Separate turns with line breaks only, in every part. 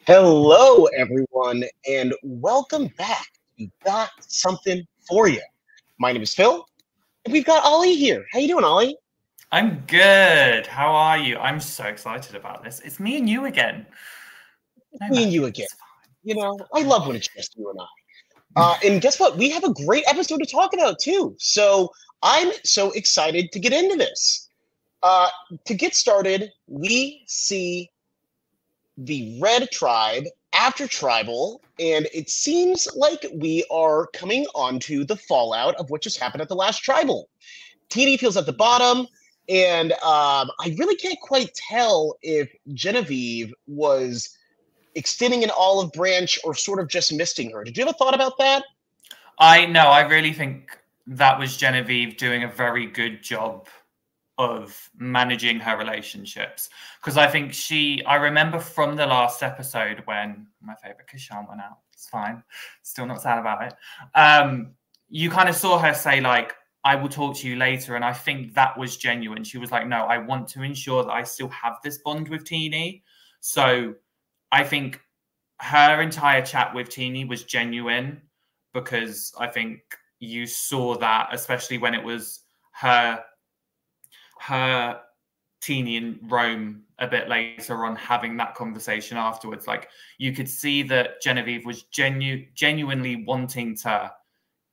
Hello, everyone, and welcome back. We got something for you. My name is Phil, and we've got Ollie here. How you doing, Ollie?
I'm good. How are you? I'm so excited about this. It's me and you again. No,
Me and you
Matthew,
again.
it's fine.
You know, I love when it's just you and I. And guess what? We have a great episode to talk about too. So I'm so excited to get into this. Uh, to get started, we see the Red Tribe after Tribal, and it seems like we are coming onto the fallout of what just happened at the last Tribal. TD feels at the bottom, and I really can't quite tell if Genevieve was extending an olive branch or sort of just misting her. Did you have a thought about that?
I really think that was Genevieve doing a very good job of managing her relationships. Because I remember from the last episode when my favorite Kashan went out. It's fine. Still not sad about it. You kind of saw her say, like, I will talk to you later. And I think that was genuine. She was like, no, I want to ensure that I still have this bond with Teenie. So I think her entire chat with Teenie was genuine because I think you saw that, especially when it was her Teenie and Rome a bit later on having that conversation afterwards. Like, you could see that Genevieve was genuinely wanting to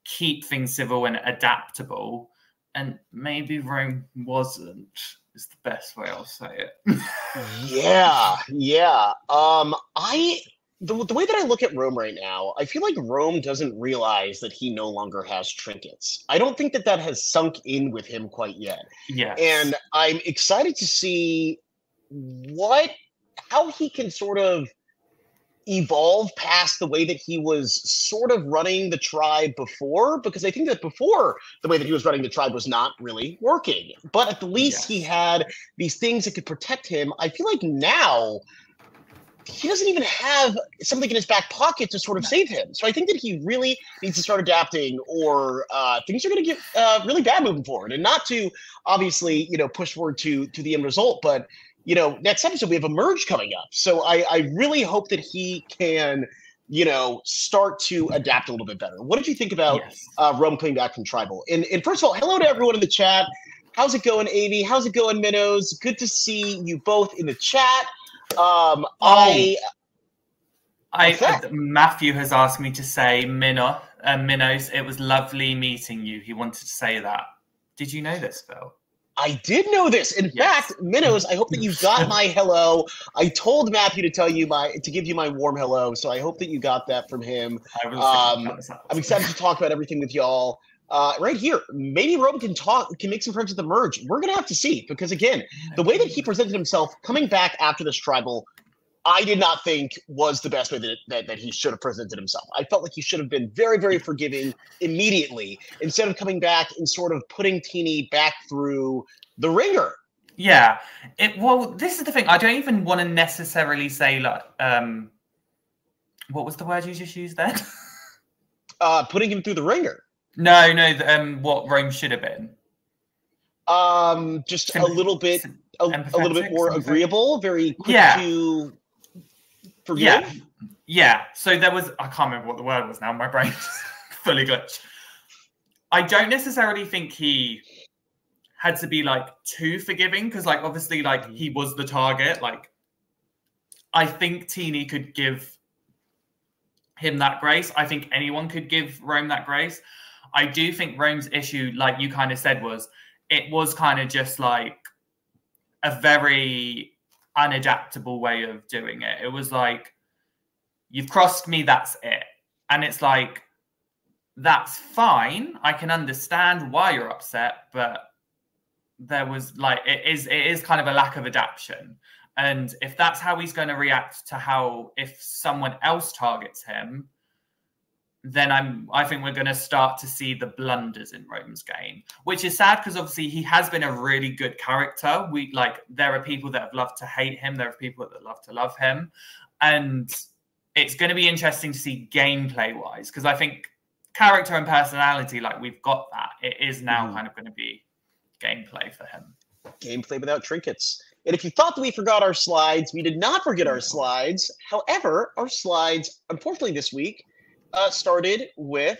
keep things civil and adaptable, and maybe Rome wasn't, is the best way I'll say it.
Yeah. The way that I look at Rome right now, I feel like Rome doesn't realize that he no longer has trinkets. I don't think that that has sunk in with him quite yet.
Yes.
And I'm excited to see how he can sort of evolve past the way that he was sort of running the tribe before, because I think that before the way that he was running the tribe was not really working. But at the least he had these things that could protect him. I feel like now he doesn't even have something in his back pocket to sort of save him. So I think that he really needs to start adapting, or things are going to get really bad moving forward. And not to obviously, push forward to the end result, but next episode we have a merge coming up. So I really hope that he can, start to adapt a little bit better. What did you think about Rome coming back from Tribal? And first of all, hello to everyone in the chat. How's it going, Amy? How's it going, Minnows? Good to see you both in the chat.
Matthew has asked me to say Minnows, it was lovely meeting you. He wanted to say that. Did you know this, Phil?
I did know this. In fact, Minnows, I hope that you got my hello. I told Matthew to give you my warm hello, so I hope that you got that from him. I'm excited to talk about everything with y'all. Right here, maybe Rome can make some friends with the merge. We're gonna have to see, because again, the way that he presented himself coming back after this Tribal, I did not think was the best way that he should have presented himself. I felt like he should have been very, very forgiving immediately, instead of coming back and sort of putting Teenie back through the ringer.
Yeah. Well, this is the thing. I don't even want to necessarily say, like, what was the word you just used then?
Putting him through the ringer.
No, what Rome should have been.
Just a little bit more agreeable, very quick to forgive.
Yeah. So there was, I can't remember what the word was now. My brain's fully glitched. I don't necessarily think he had to be like too forgiving, because like obviously like he was the target. Like, I think Teenie could give him that grace. I think anyone could give Rome that grace. I do think Rome's issue, like you kind of said, it was kind of just like a very unadaptable way of doing it. It was like, you've crossed me, that's it. And it's like, that's fine. I can understand why you're upset, but there was like, it is kind of a lack of adaptation. And if that's how he's going to react to if someone else targets him, then I think we're going to start to see the blunders in Rome's game, which is sad, because obviously he has been a really good character. There are people that have loved to hate him. There are people that love to love him. And it's going to be interesting to see gameplay wise, because I think character and personality, like we've got that. It is now kind of going to be gameplay for him.
Gameplay without trinkets. And if you thought that we forgot our slides, we did not forget our slides. However, our slides, unfortunately, this week started with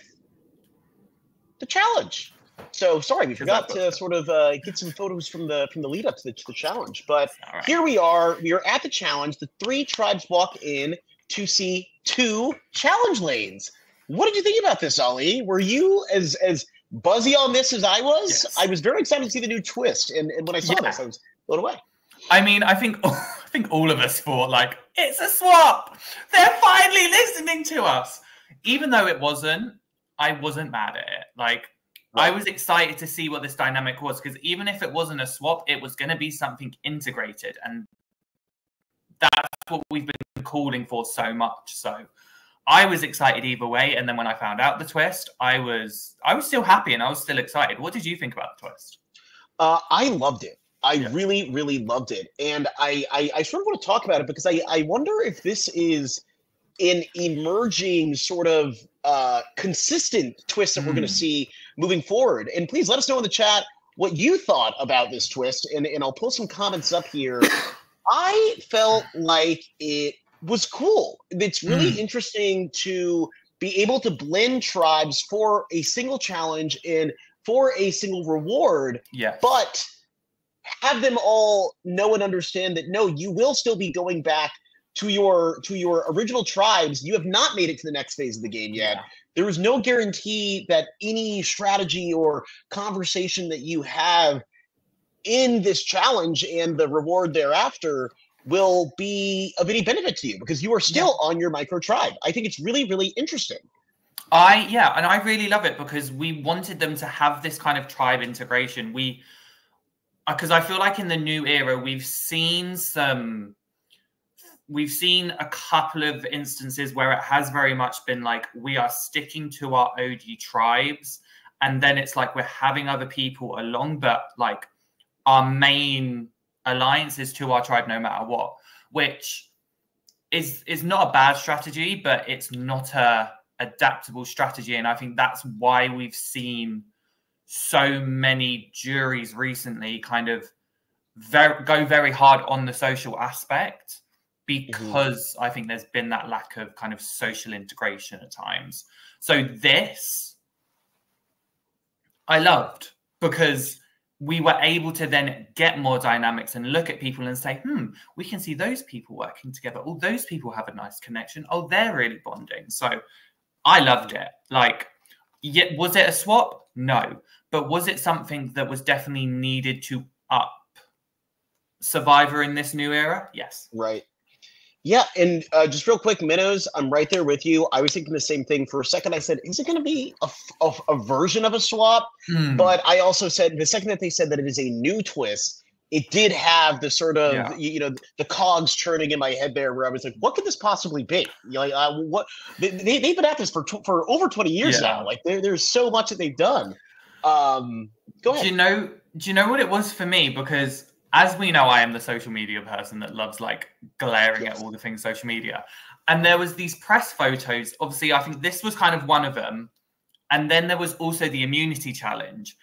the challenge. So sorry, we forgot to sort of get some photos from the lead up to the challenge. But here we are. We are at the challenge. The 3 tribes walk in to see 2 challenge lanes. What did you think about this, Ali? Were you as buzzy on this as I was?
Yes.
I was very excited to see the new twist, and when I saw this, I was blown away.
I mean, I think all of us thought, like, it's a swap. They're finally listening to us. Even though it wasn't, I wasn't mad at it. Like, I was excited to see what this dynamic was, because even if it wasn't a swap, it was going to be something integrated. And that's what we've been calling for so much. So I was excited either way. And then when I found out the twist, I was still happy and I was still excited. What did you think about the twist?
I loved it. I really, really loved it. And I sort of want to talk about it because I wonder if this is an emerging sort of consistent twist that we're going to see moving forward. And please let us know in the chat what you thought about this twist. And I'll pull some comments up here. I felt like it was cool. It's really interesting to be able to blend tribes for a single challenge and for a single reward.
Yes.
But have them all know and understand that, no, you will still be going back to your original tribes. You have not made it to the next phase of the game yet. There is no guarantee that any strategy or conversation that you have in this challenge and the reward thereafter will be of any benefit to you because you are still on your micro tribe. I think it's really, really interesting.
And I really love it because we wanted them to have this kind of tribe integration. Because I feel like in the new era, we've seen a couple of instances where it has very much been like, we are sticking to our OG tribes. And then it's like, we're having other people along, but like our main alliance is to our tribe no matter what, which is not a bad strategy, but it's not a adaptable strategy. And I think that's why we've seen so many juries recently kind of go very hard on the social aspect because I think there's been that lack of kind of social integration at times. So this I loved because we were able to then get more dynamics and look at people and say, we can see those people working together. Oh, those people have a nice connection. Oh, they're really bonding. So I loved it. Like, was it a swap? No. But was it something that was definitely needed to up Survivor in this new era? Yes.
Right. Yeah, and just real quick, Minnows, I'm right there with you. I was thinking the same thing. For a second, I said, is it going to be a version of a swap? But I also said, the second that they said that it is a new twist, it did have the sort of, the cogs churning in my head there where I was like, what could this possibly be? What they've been at this for over 20 years now. Like, there's so much that they've done. Go ahead.
Do you know what it was for me? Because as we know, I am the social media person that loves like glaring at all the things social media. And there was these press photos. Obviously, I think this was kind of one of them. And then there was also the immunity challenge.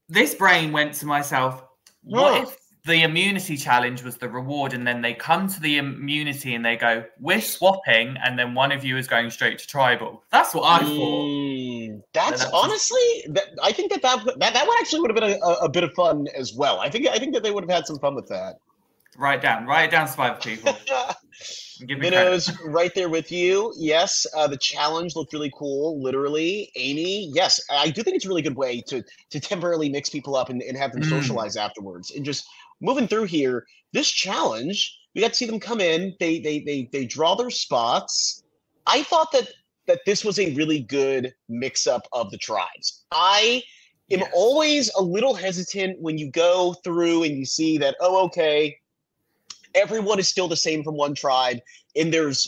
This brain went to myself, what if the immunity challenge was the reward? And then they come to the immunity and they go, we're swapping. And then one of you is going straight to tribal. That's what I thought.
That's honestly, I think that one actually would have been a bit of fun as well. I think that they would have had some fun with that.
Write it down, Survivor people.
Minnows, right there with you. Yes, the challenge looked really cool, literally. Amy, yes, I do think it's a really good way to temporarily mix people up and have them socialize afterwards. And just moving through here, this challenge, we got to see them come in. They draw their spots. I thought that this was a really good mix-up of the tribes. I am always a little hesitant when you go through and you see that, everyone is still the same from one tribe, and there's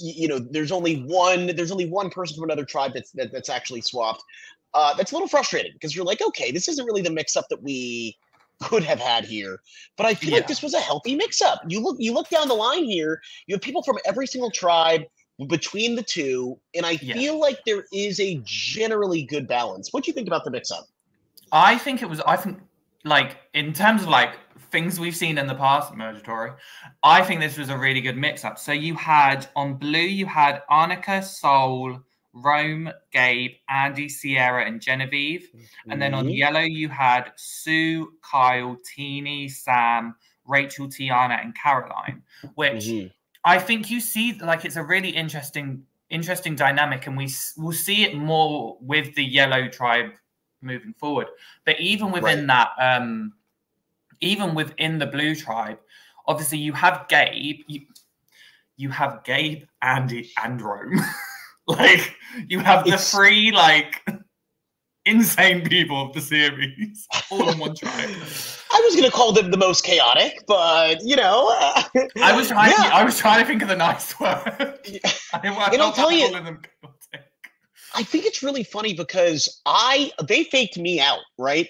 only one person from another tribe that's actually swapped. That's a little frustrating because you're like, okay, this isn't really the mix-up that we could have had here. But I feel like this was a healthy mix-up. You look down the line here, you have people from every single tribe between the two, and I feel like there is a generally good balance. What do you think about the mix-up?
I think like in terms of like things we've seen in the past, Mergatory, I think this was a really good mix-up. So you had on blue, you had Arnica, Sol, Rome, Gabe, Andy, Sierra, and Genevieve. And then on yellow, you had Sue, Kyle, Teeny, Sam, Rachel, Tiana, and Caroline, which I think you see like it's a really interesting dynamic, and we'll see it more with the yellow tribe moving forward. But even within that, even within the blue tribe, obviously you have Gabe, you have Gabe, Andy, and Rome. Like you have the three like insane people of the series all in one tribe.
I was going to call them the most chaotic, but you know,
I was trying to think of the nice word.
And I'll tell you, I think it's really funny because they faked me out, right?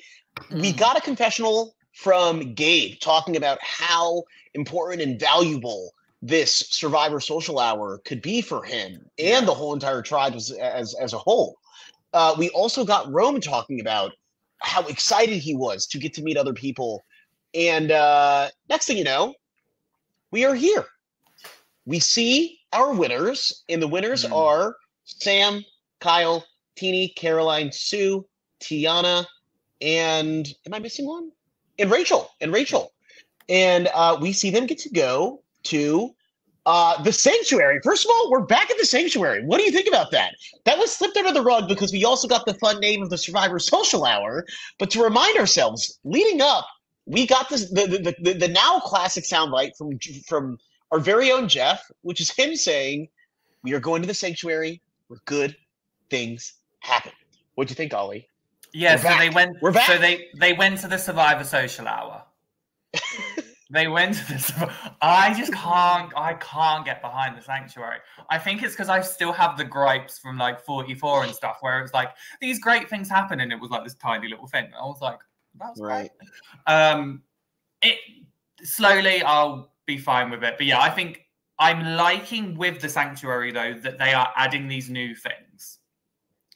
We got a confessional from Gabe talking about how important and valuable this Survivor Social Hour could be for him and the whole entire tribe as a whole. We also got Rome talking about how excited he was to get to meet other people. And next thing you know, we are here. We see our winners, and the winners are Sam, Kyle, Teeny, Caroline, Sue, Tiana, and am I missing one? And Rachel. And we see them get to go to the Sanctuary. First of all, we're back at the Sanctuary. What do you think about that? That was slipped under the rug because we also got the fun name of the Survivor Social Hour. But to remind ourselves, leading up, we got this the now classic soundbite from our very own Jeff, which is him saying, "We are going to the Sanctuary where good things happen." What'd you think, Ollie?
Yeah, so they went.
We're back.
So they went to the Survivor Social Hour. They went to this. I can't get behind the Sanctuary. I think it's because I still have the gripes from like 44 and stuff, where it's like these great things happen, and it was like this tiny little thing. I was like, that's
right.
It slowly, I'll be fine with it. But yeah, I think I'm liking with the Sanctuary though that they are adding these new things.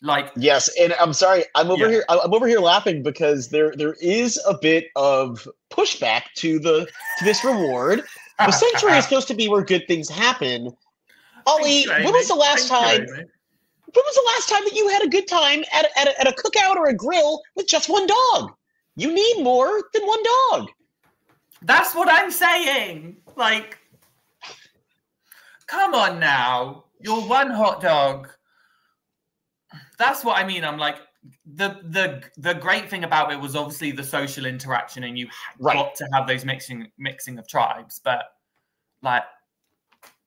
Like
yes, and I'm sorry, I'm over here. I'm over here laughing because there is a bit of pushback to this reward. The Sanctuary is supposed to be where good things happen. Ollie, when was the last time? When was the last time that you had a good time at a cookout or a grill with just one dog? You need more than one dog.
That's what I'm saying. Like, come on now, you're one hot dog. That's what I mean. I'm like, the great thing about it was obviously the social interaction, and you got to have those mixing of tribes. But like,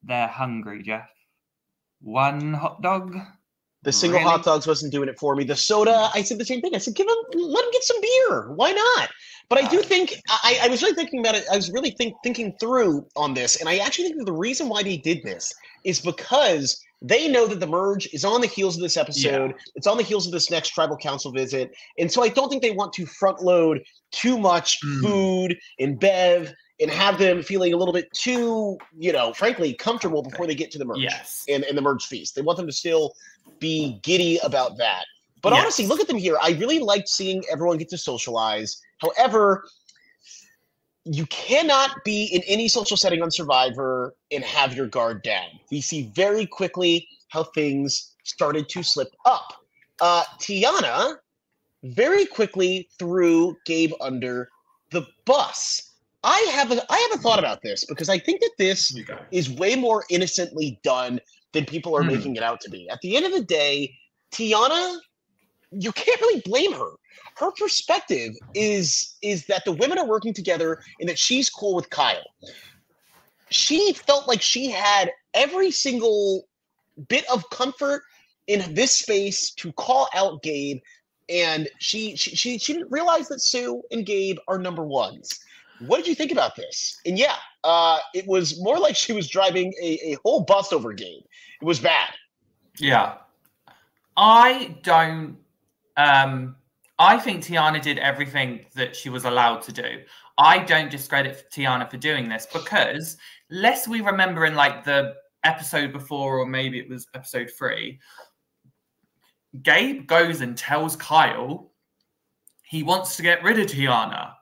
they're hungry, Jeff. One hot dog.
The single hot dogs wasn't doing it for me. The soda, I said the same thing. I said, let him get some beer. Why not? But I do think I was really thinking about it. I was really thinking through on this, and I actually think that the reason why they did this is because they know that the merge is on the heels of this episode. Yeah. It's on the heels of this next tribal council visit. And so I don't think they want to front load too much food and bev and have them feeling a little bit too, frankly, comfortable before they get to the merge and the merge feast. They want them to still be giddy about that. But honestly, look at them here. I really liked seeing everyone get to socialize. However, you cannot be in any social setting on Survivor and have your guard down. We see very quickly how things started to slip up. Tiana very quickly threw Gabe under the bus. I have a thought about this because I think that this is way more innocently done than people are making it out to be. At the end of the day, Tiana, you can't really blame her. Her perspective is that the women are working together and that she's cool with Kyle. She felt like she had every single bit of comfort in this space to call out Gabe, and she didn't realize that Sue and Gabe are number ones. What did you think about this? And it was more like she was driving a whole bus over Gabe. It was bad.
Yeah. I don't I think Tiana did everything that she was allowed to do. I don't discredit Tiana for doing this because, lest we remember in like the episode before, or maybe it was episode 3, Gabe goes and tells Kyle he wants to get rid of Tiana.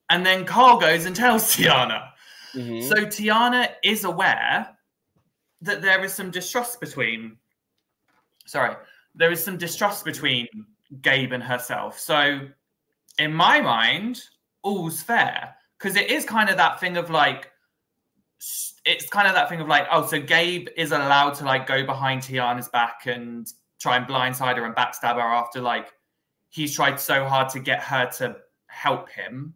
And then Carl goes and tells Tiana.
Mm-hmm.
So Tiana is aware that there is some distrust between Gabe and herself. So in my mind, all's fair. Because it is kind of that thing of like, oh, so Gabe is allowed to like go behind Tiana's back and try and blindside her and backstab her after like he's tried so hard to get her to help him.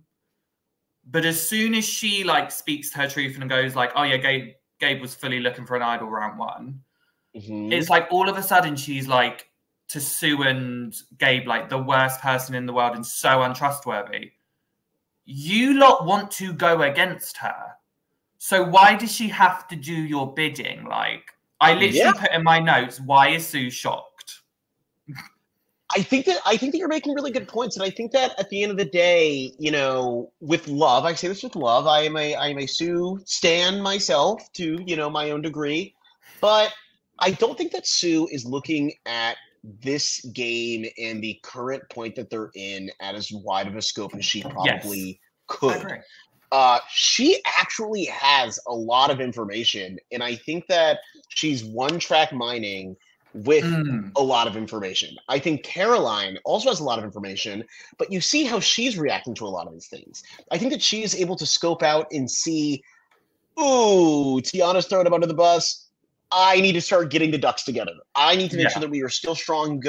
But as soon as she like speaks to her truth and goes like, oh yeah, Gabe was fully looking for an idol round one.
Mm-hmm.
It's like all of a sudden she's like to Sue and Gabe like the worst person in the world and so untrustworthy. You lot want to go against her. So why does she have to do your bidding? Like I literally put in my notes, why is Sue shocked?
I think that you're making really good points, and I think that at the end of the day, you know, with love, I say this with love. I am a Sue stan myself to, you know, my own degree, but I don't think that Sue is looking at this game and the current point that they're in at as wide of a scope as she probably could. She actually has a lot of information, and I think that she's one-track mining with a lot of information. I think Caroline also has a lot of information, but you see how she's reacting to a lot of these things. I think that she is able to scope out and see, ooh, Tiana's throwing him under the bus. I need to start getting the ducks together. I need to make sure that we are still strong and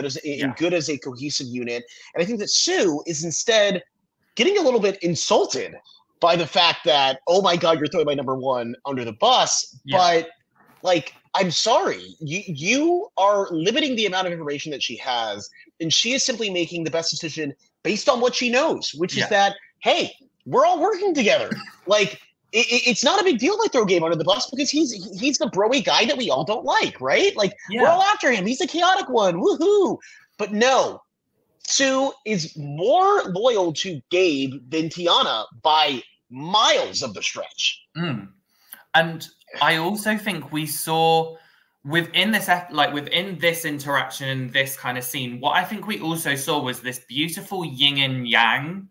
good as a cohesive unit. And I think that Sue is instead getting a little bit insulted by the fact that, oh my God, you're throwing my number one under the bus. But like, I'm sorry, you are limiting the amount of information that she has, and she is simply making the best decision based on what she knows, which is that, hey, we're all working together. Like, it's not a big deal to throw Gabe under the bus because he's the broy guy that we all don't like, right? Like, we're all after him. He's the chaotic one. Woohoo! But no, Sue is more loyal to Gabe than Tiana by miles of the stretch.
And I also think we saw within this interaction, this kind of scene, what I think we also saw was this beautiful yin and yang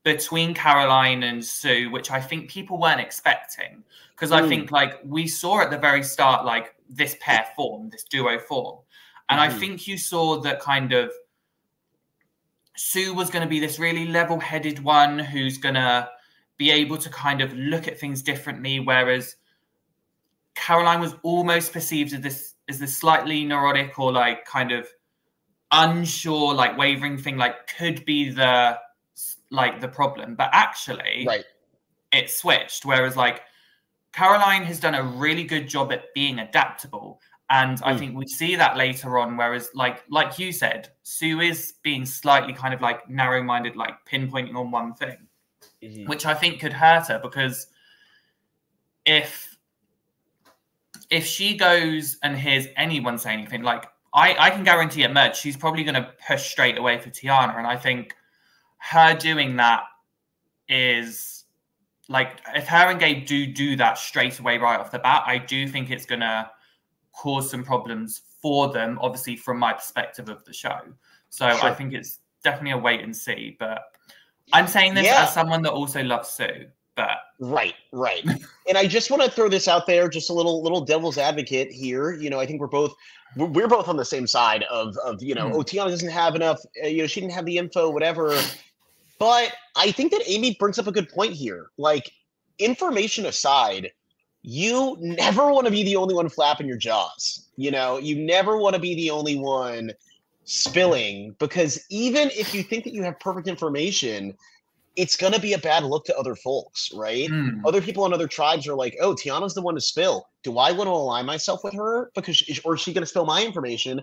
between Caroline and Sue, which I think people weren't expecting. Because I think like we saw at the very start, like this pair form, this duo form. And I think you saw that kind of Sue was going to be this really level-headed one who's going to be able to kind of look at things differently, whereas Caroline was almost perceived as this slightly neurotic or like kind of unsure, like wavering thing, like could be the problem. But actually, it switched. Whereas like Caroline has done a really good job at being adaptable. And I think we see that later on, whereas like you said, Sue is being slightly kind of like narrow-minded, like pinpointing on one thing, which I think could hurt her, because if she goes and hears anyone say anything, like I can guarantee at merge, she's probably going to push straight away for Tiana. And I think her doing that is like, if her and Gabe do that straight away right off the bat, I do think it's going to cause some problems for them, obviously from my perspective of the show. So I think it's definitely a wait and see. But I'm saying this as someone that also loves Sue. But
right. And I just want to throw this out there, just a little devil's advocate here. You know, I think we're both on the same side of you know, Tiana doesn't have enough, you know, she didn't have the info, whatever. But I think that Amy brings up a good point here. Like, information aside, you never want to be the only one flapping your jaws. You know, you never want to be the only one spilling, because even if you think that you have perfect information, it's going to be a bad look to other folks, right? Other people in other tribes are like, oh, Tiana's the one to spill. Do I want to align myself with her? Or is she going to spill my information?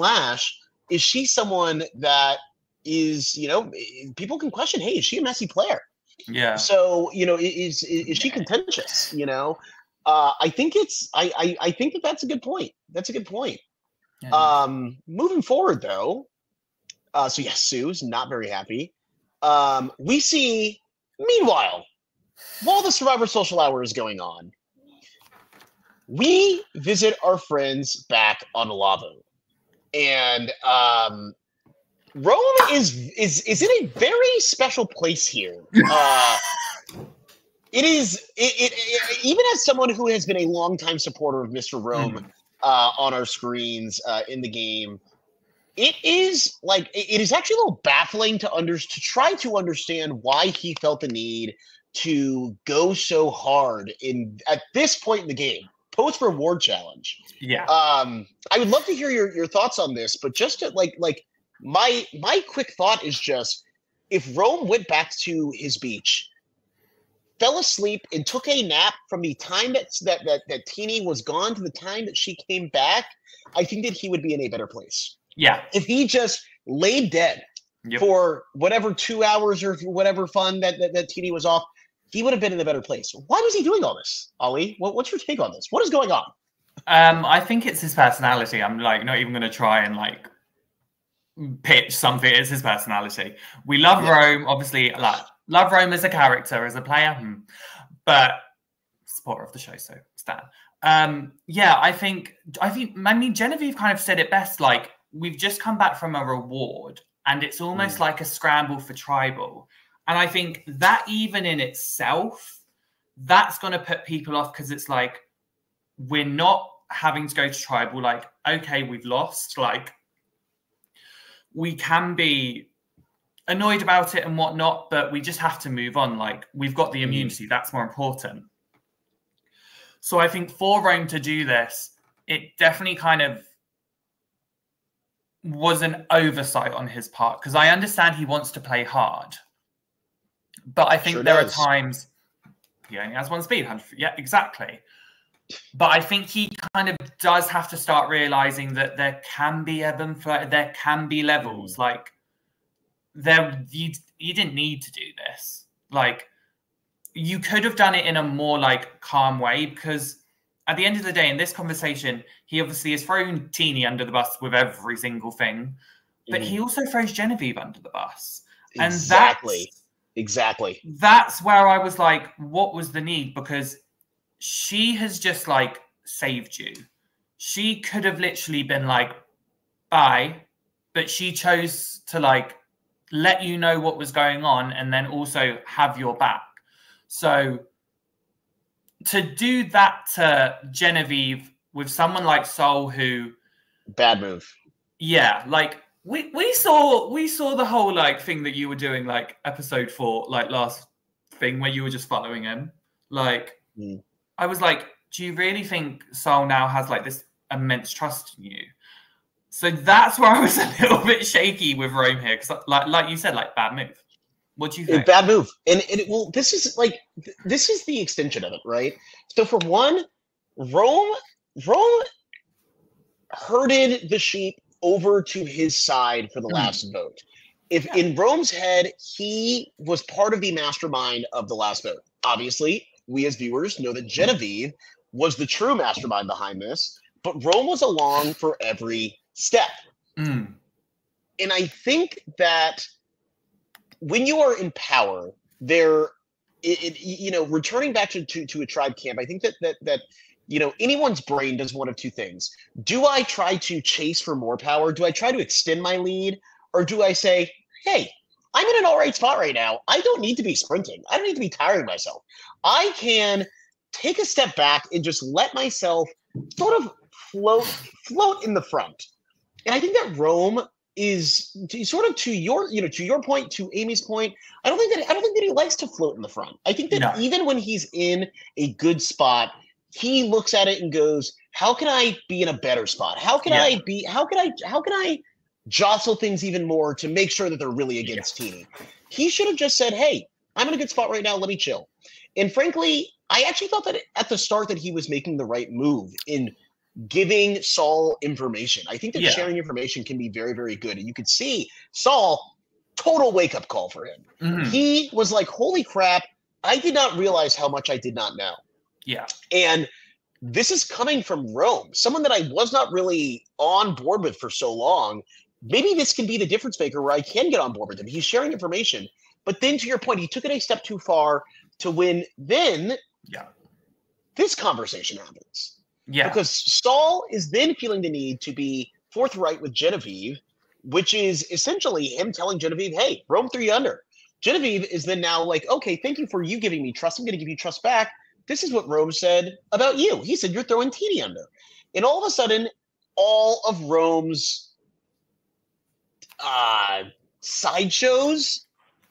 / is she someone that is, you know, people can question, hey, is she a messy player?
Yeah.
So, you know, is she contentious? You know, I think I think that's a good point. That's a good point. Yeah. Moving forward, though, so yes, Sue's not very happy. We see, meanwhile, while the Survivor Social Hour is going on, we visit our friends back on Lavu. And Rome is in a very special place here. It is even as someone who has been a longtime supporter of Mr. Rome on our screens in the game, it is actually a little baffling to try to understand why he felt the need to go so hard at this point in the game, post reward challenge.
Yeah.
I would love to hear your thoughts on this, but just to my quick thought is just, if Rome went back to his beach, fell asleep, and took a nap from the time that Teeny was gone to the time that she came back, I think that he would be in a better place.
Yeah.
If he just laid dead for whatever 2 hours or whatever fun that Teeny was off, he would have been in a better place. Why was he doing all this, Ollie? What's your take on this? What is going on?
I think it's his personality. I'm not even going to try and pitch something. It's his personality. We love Rome, obviously. Love Rome as a character, as a player, but supporter of the show, so Stan. I think Genevieve kind of said it best. We've just come back from a reward, and it's almost like a scramble for tribal. And I think that even in itself, that's going to put people off, because it's we're not having to go to tribal. Okay, we've lost. We can be annoyed about it and whatnot, but we just have to move on. We've got the immunity. That's more important. So I think for Rome to do this, it definitely kind of was an oversight on his part, because I understand he wants to play hard. But I think there are times he only has one speed. Yeah, exactly. But I think he kind of does have to start realizing that there can be ebb and flow. There can be levels. You didn't need to do this. You could have done it in a more calm way, because at the end of the day, in this conversation, he obviously has thrown Teeny under the bus with every single thing, but he also throws Genevieve under the bus.
Exactly.
That's where I was what was the need? Because she has just saved you. She could have literally been bye, but she chose to let you know what was going on and then also have your back. So to do that to Genevieve with someone like Sol, who
bad move.
Yeah, we saw the whole thing that you were doing episode 4 last thing where you were just following him. I was do you really think Sol now has this immense trust in you? So that's where I was a little bit shaky with Rome here, because like you said, bad move. What do you think?
Bad move, and this is the extension of it, right? So for one, Rome herded the sheep over to his side for the last vote. If in Rome's head, he was part of the mastermind of the last vote. Obviously, we as viewers know that Genevieve was the true mastermind behind this, but Rome was along for every step. And I think that when you are in power, returning back to a tribe camp, I think that anyone's brain does one of two things. Do I try to chase for more power? Do I try to extend my lead? Or do I say, hey, I'm in an all right spot right now. I don't need to be sprinting. I don't need to be tiring myself. I can take a step back and just let myself sort of float in the front. And I think that Rome is sort of to your point, to Amy's point. I don't think that he likes to float in the front. I think that even when he's in a good spot, he looks at it and goes, how can I be in a better spot? How can I jostle things even more to make sure that they're really against Teeny? He should have just said, hey, I'm in a good spot right now. Let me chill. And frankly, I actually thought that at the start that he was making the right move in giving Sol information. I think that sharing information can be very, very good. And you could see Sol, total wake-up call for him. He was like, holy crap, I did not realize how much I did not know.
Yeah.
And this is coming from Rome, someone that I was not really on board with for so long. Maybe this can be the difference maker where I can get on board with him. He's sharing information. But then to your point, he took it a step too far to when then this conversation happens.
Yeah.
Because Sol is then feeling the need to be forthright with Genevieve, which is essentially him telling Genevieve, hey, Rome 3 under. Genevieve is then now like, okay, thank you for you giving me trust. I'm going to give you trust back. This is what Rome said about you. He said, you're throwing Teeny under. And all of a sudden, all of Rome's sideshows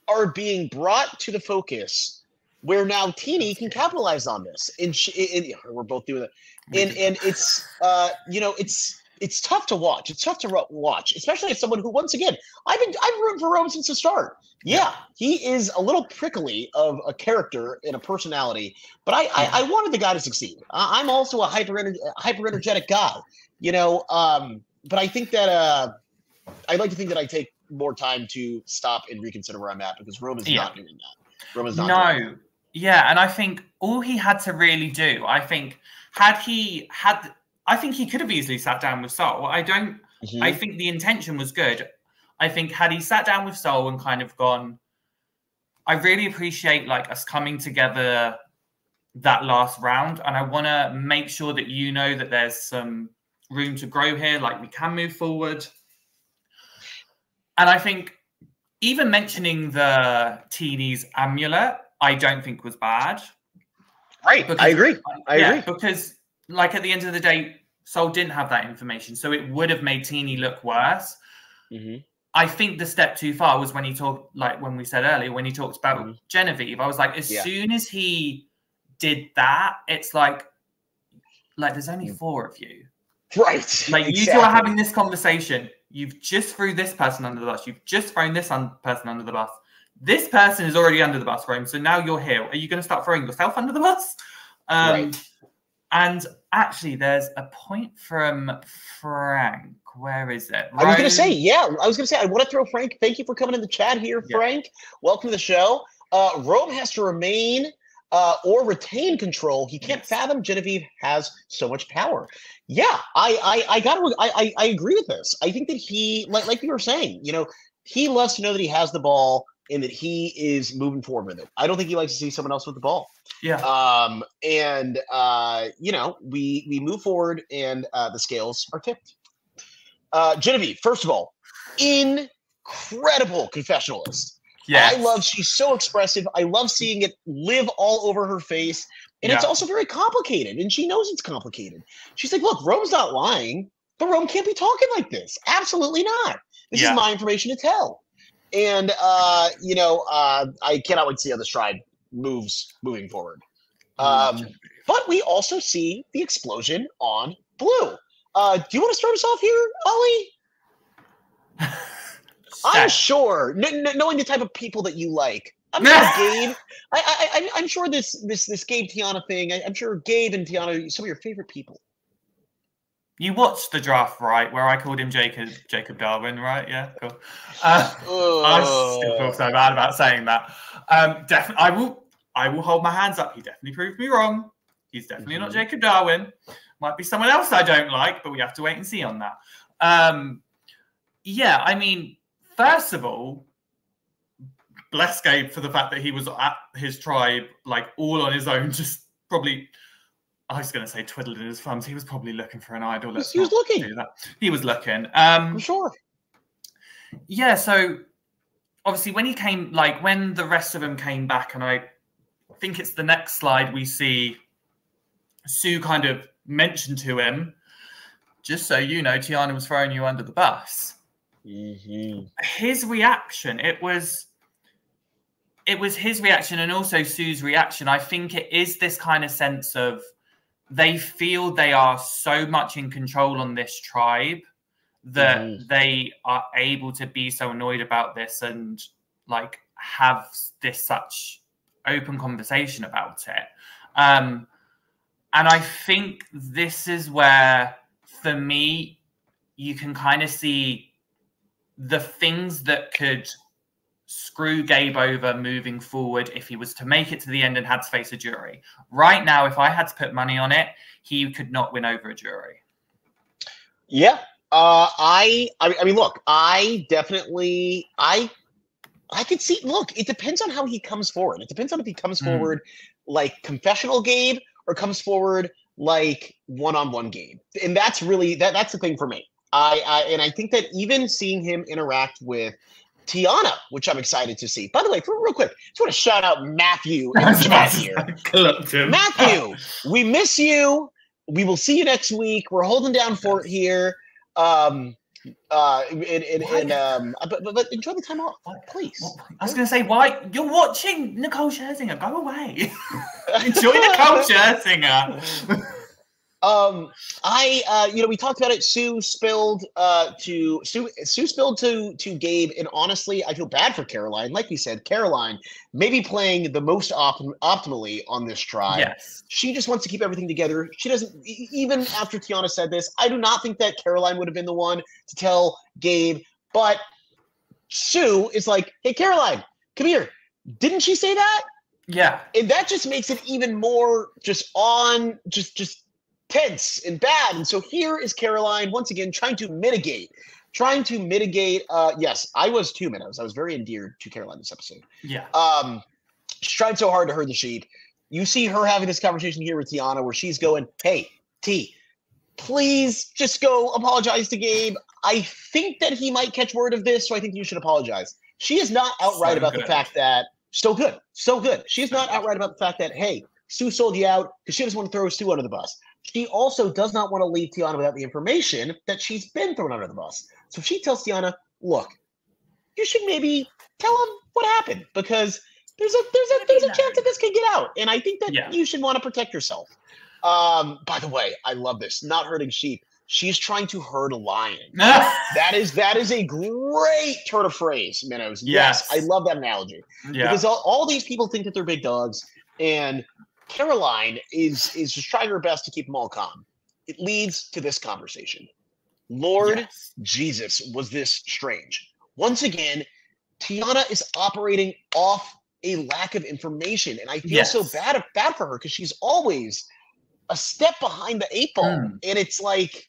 are being brought to the focus where now Teeny can capitalize on this. And we're both doing that. And it's, it's tough to watch. It's tough to watch, especially as someone who, once again, I've rooted for Rome since the start. Yeah, he is a little prickly of a character and a personality, but I wanted the guy to succeed. I'm also a hyper energetic guy, but I think that I'd like to think that I take more time to stop and reconsider where I'm at, because Rome is not doing that. Rome is not doing that.
Yeah, and I think all he had to really do, I think he could have easily sat down with Sol. I think the intention was good. I think had he sat down with Sol and kind of gone, I really appreciate us coming together that last round, and I want to make sure that you know that there's some room to grow here, we can move forward. And I think even mentioning the Teeny's amulet, I don't think was bad.
Right, I agree. I agree.
Because at the end of the day, Sol didn't have that information, so it would have made Teeny look worse. I think the step too far was when he talked, when we said earlier, when he talked about Genevieve. I was like, as soon as he did that, it's like there's only 4 of you.
Right.
Exactly. You two are having this conversation. You've just threw this person under the bus. You've just thrown this person under the bus. This person is already under the bus, Rome. So now you're here. Are you going to start throwing yourself under the bus?
Right.
And actually, there's a point from Frank. Where is it?
I was going to say, I want to throw Frank. Thank you for coming in the chat here, Frank. Welcome to the show. Rome has to remain or retain control. He can't fathom Genevieve has so much power. Yeah, I agree with this. I think that he, like you were saying, he loves to know that he has the ball and that he is moving forward with it. I don't think he likes to see someone else with the ball.
Yeah.
We move forward and the scales are tipped. Genevieve, first of all, incredible confessionalist.
Yes.
She's so expressive. I love seeing it live all over her face. And it's also very complicated. And she knows it's complicated. She's like, look, Rome's not lying, but Rome can't be talking like this. Absolutely not. This is my information to tell. And, I cannot wait to see how this tribe moving forward. But we also see the explosion on Blue. Do you want to start us off here, Ollie? I'm sure, knowing the type of people that you like, I'm sure Gabe. I'm sure this Gabe Tiana thing. I'm sure Gabe and Tiana are some of your favorite people.
You watched the draft, right? Where I called him Jacob Darwin, right? Yeah, cool. I still feel so bad about saying that. Definitely, I will hold my hands up. He definitely proved me wrong. He's definitely not Jacob Darwin. Might be someone else I don't like, but we have to wait and see on that. First of all, bless Gabe for the fact that he was at his tribe, all on his own, just probably, I was going to say twiddling his thumbs. He was probably looking for an idol.
He was looking.
He was looking.
For sure.
Yeah, so obviously when he came, when the rest of them came back, and I think it's the next slide, we see Sue kind of mentioned to him, just so you know, Tiana was throwing you under the bus. His reaction, it was his reaction, and also Sue's reaction. I think it is this kind of sense of they feel they are so much in control on this tribe that they are able to be so annoyed about this and have this such open conversation about it. And I think this is where, for me, you can kind of see the things that could screw Gabe over moving forward if he was to make it to the end and had to face a jury. Right now, if I had to put money on it, he could not win over a jury.
Yeah. I mean, look, I could see, look, it depends on how he comes forward. It depends on if he comes forward like confessional Gabe or comes forward like one-on-one Gabe. And that's really, that's the thing for me. And I think that even seeing him interact with Tiana, which I'm excited to see. By the way, real quick, just want to shout out Matthew in the chat here. Matthew, we miss you. We will see you next week. We're holding down fort here. But enjoy the time off, please.
I was going to say, why you're watching Nicole Scherzinger? Go away. Enjoy Nicole Scherzinger.
We talked about it. Sue spilled to Gabe, and honestly, I feel bad for Caroline. Like we said, Caroline may be playing the most optimally on this tribe.
Yes,
she just wants to keep everything together. She doesn't. Even after Tiana said this, I do not think that Caroline would have been the one to tell Gabe. But Sue is like, "Hey, Caroline, come here. Didn't she say that?"
Yeah,
and that just makes it even more just tense and bad. And so here is Caroline once again trying to mitigate. Yes, I was too, Minnows. I was very endeared to Caroline this episode.
Yeah.
She's trying so hard to herd the sheep. You see her having this conversation here with Tiana where she's going, "Hey, T, please just go apologize to Gabe. I think that he might catch word of this, so I think you should apologize." She is not outright about the fact that so good. She is not outright about the fact that, hey, Sue sold you out because she doesn't want to throw Sue under the bus. She also does not want to leave Tiana without the information that she's been thrown under the bus. So she tells Tiana, "Look, you should maybe tell him what happened because there's a chance that this could get out, and I think that you should want to protect yourself." By the way, I love this. Not herding sheep. She's trying to herd a lion. That is a great turn of phrase, Minnows. Yes, I love that analogy because all these people think that they're big dogs, and Caroline is just trying her best to keep them all calm. It leads to this conversation. Lord Jesus, was this strange. Once again, Tiana is operating off a lack of information, and I feel so bad for her because she's always a step behind the 8 ball. And it's like,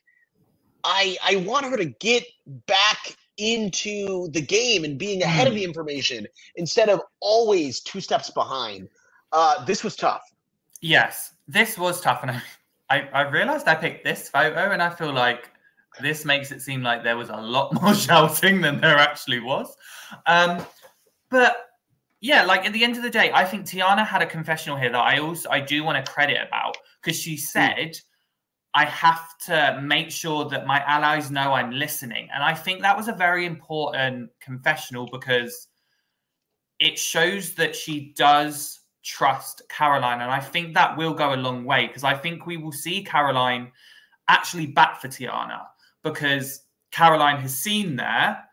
I want her to get back into the game and being ahead of the information instead of always 2 steps behind. This was tough.
Yes, this was tough. And I realized I picked this photo, and I feel like this makes it seem like there was a lot more shouting than there actually was. But yeah, like at the end of the day, I think Tiana had a confessional here that I do want to credit about, because she said, "I have to make sure that my allies know I'm listening." And I think that was a very important confessional because it shows that she does trust Caroline. And I think that will go a long way, because I think we will see Caroline actually back for Tiana, because Caroline has seen there.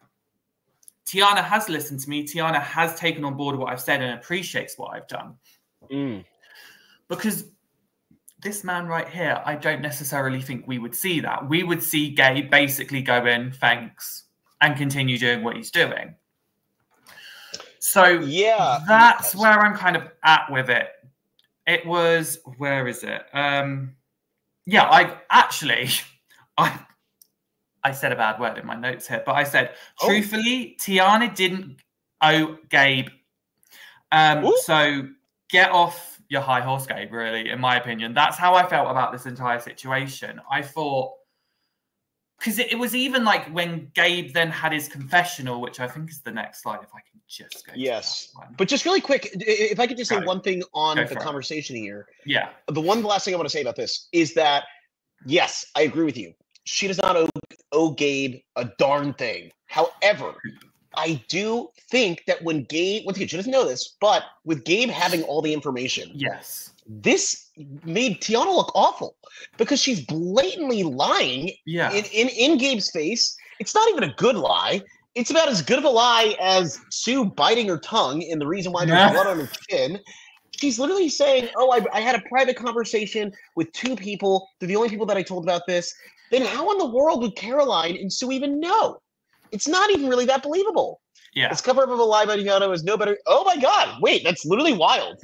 Tiana has listened to me. Tiana has taken on board what I've said and appreciates what I've done. Because this man right here, I don't necessarily think we would see that. We would see Gabe basically go in, thanks, and continue doing what he's doing. So yeah, that's where I'm kind of at with it. It was, where is it? Yeah, I said a bad word in my notes here, but I said, truthfully, Tiana didn't owe Gabe. So get off your high horse, Gabe, really, in my opinion. That's how I felt about this entire situation. I thought, because it was even like when Gabe then had his confessional, which I think is the next slide, if I can just go.
Yes. But just really quick, if I could just say one thing on the conversation here.
Yeah.
The last thing I want to say about this is that, yes, I agree with you. She does not owe Gabe a darn thing. However, I do think that when Gabe, once again, she doesn't know this, but with Gabe having all the information, this made Tiana look awful because she's blatantly lying in Gabe's face. It's not even a good lie. It's about as good of a lie as Sue biting her tongue and the reason why there's blood on her chin. She's literally saying, "Oh, I had a private conversation with 2 people. They're the only people that I told about this." Then how in the world would Caroline and Sue even know? It's not even really that believable. Yeah. This cover-up of a lie by Tiana was no better. Oh my God, wait, that's literally wild.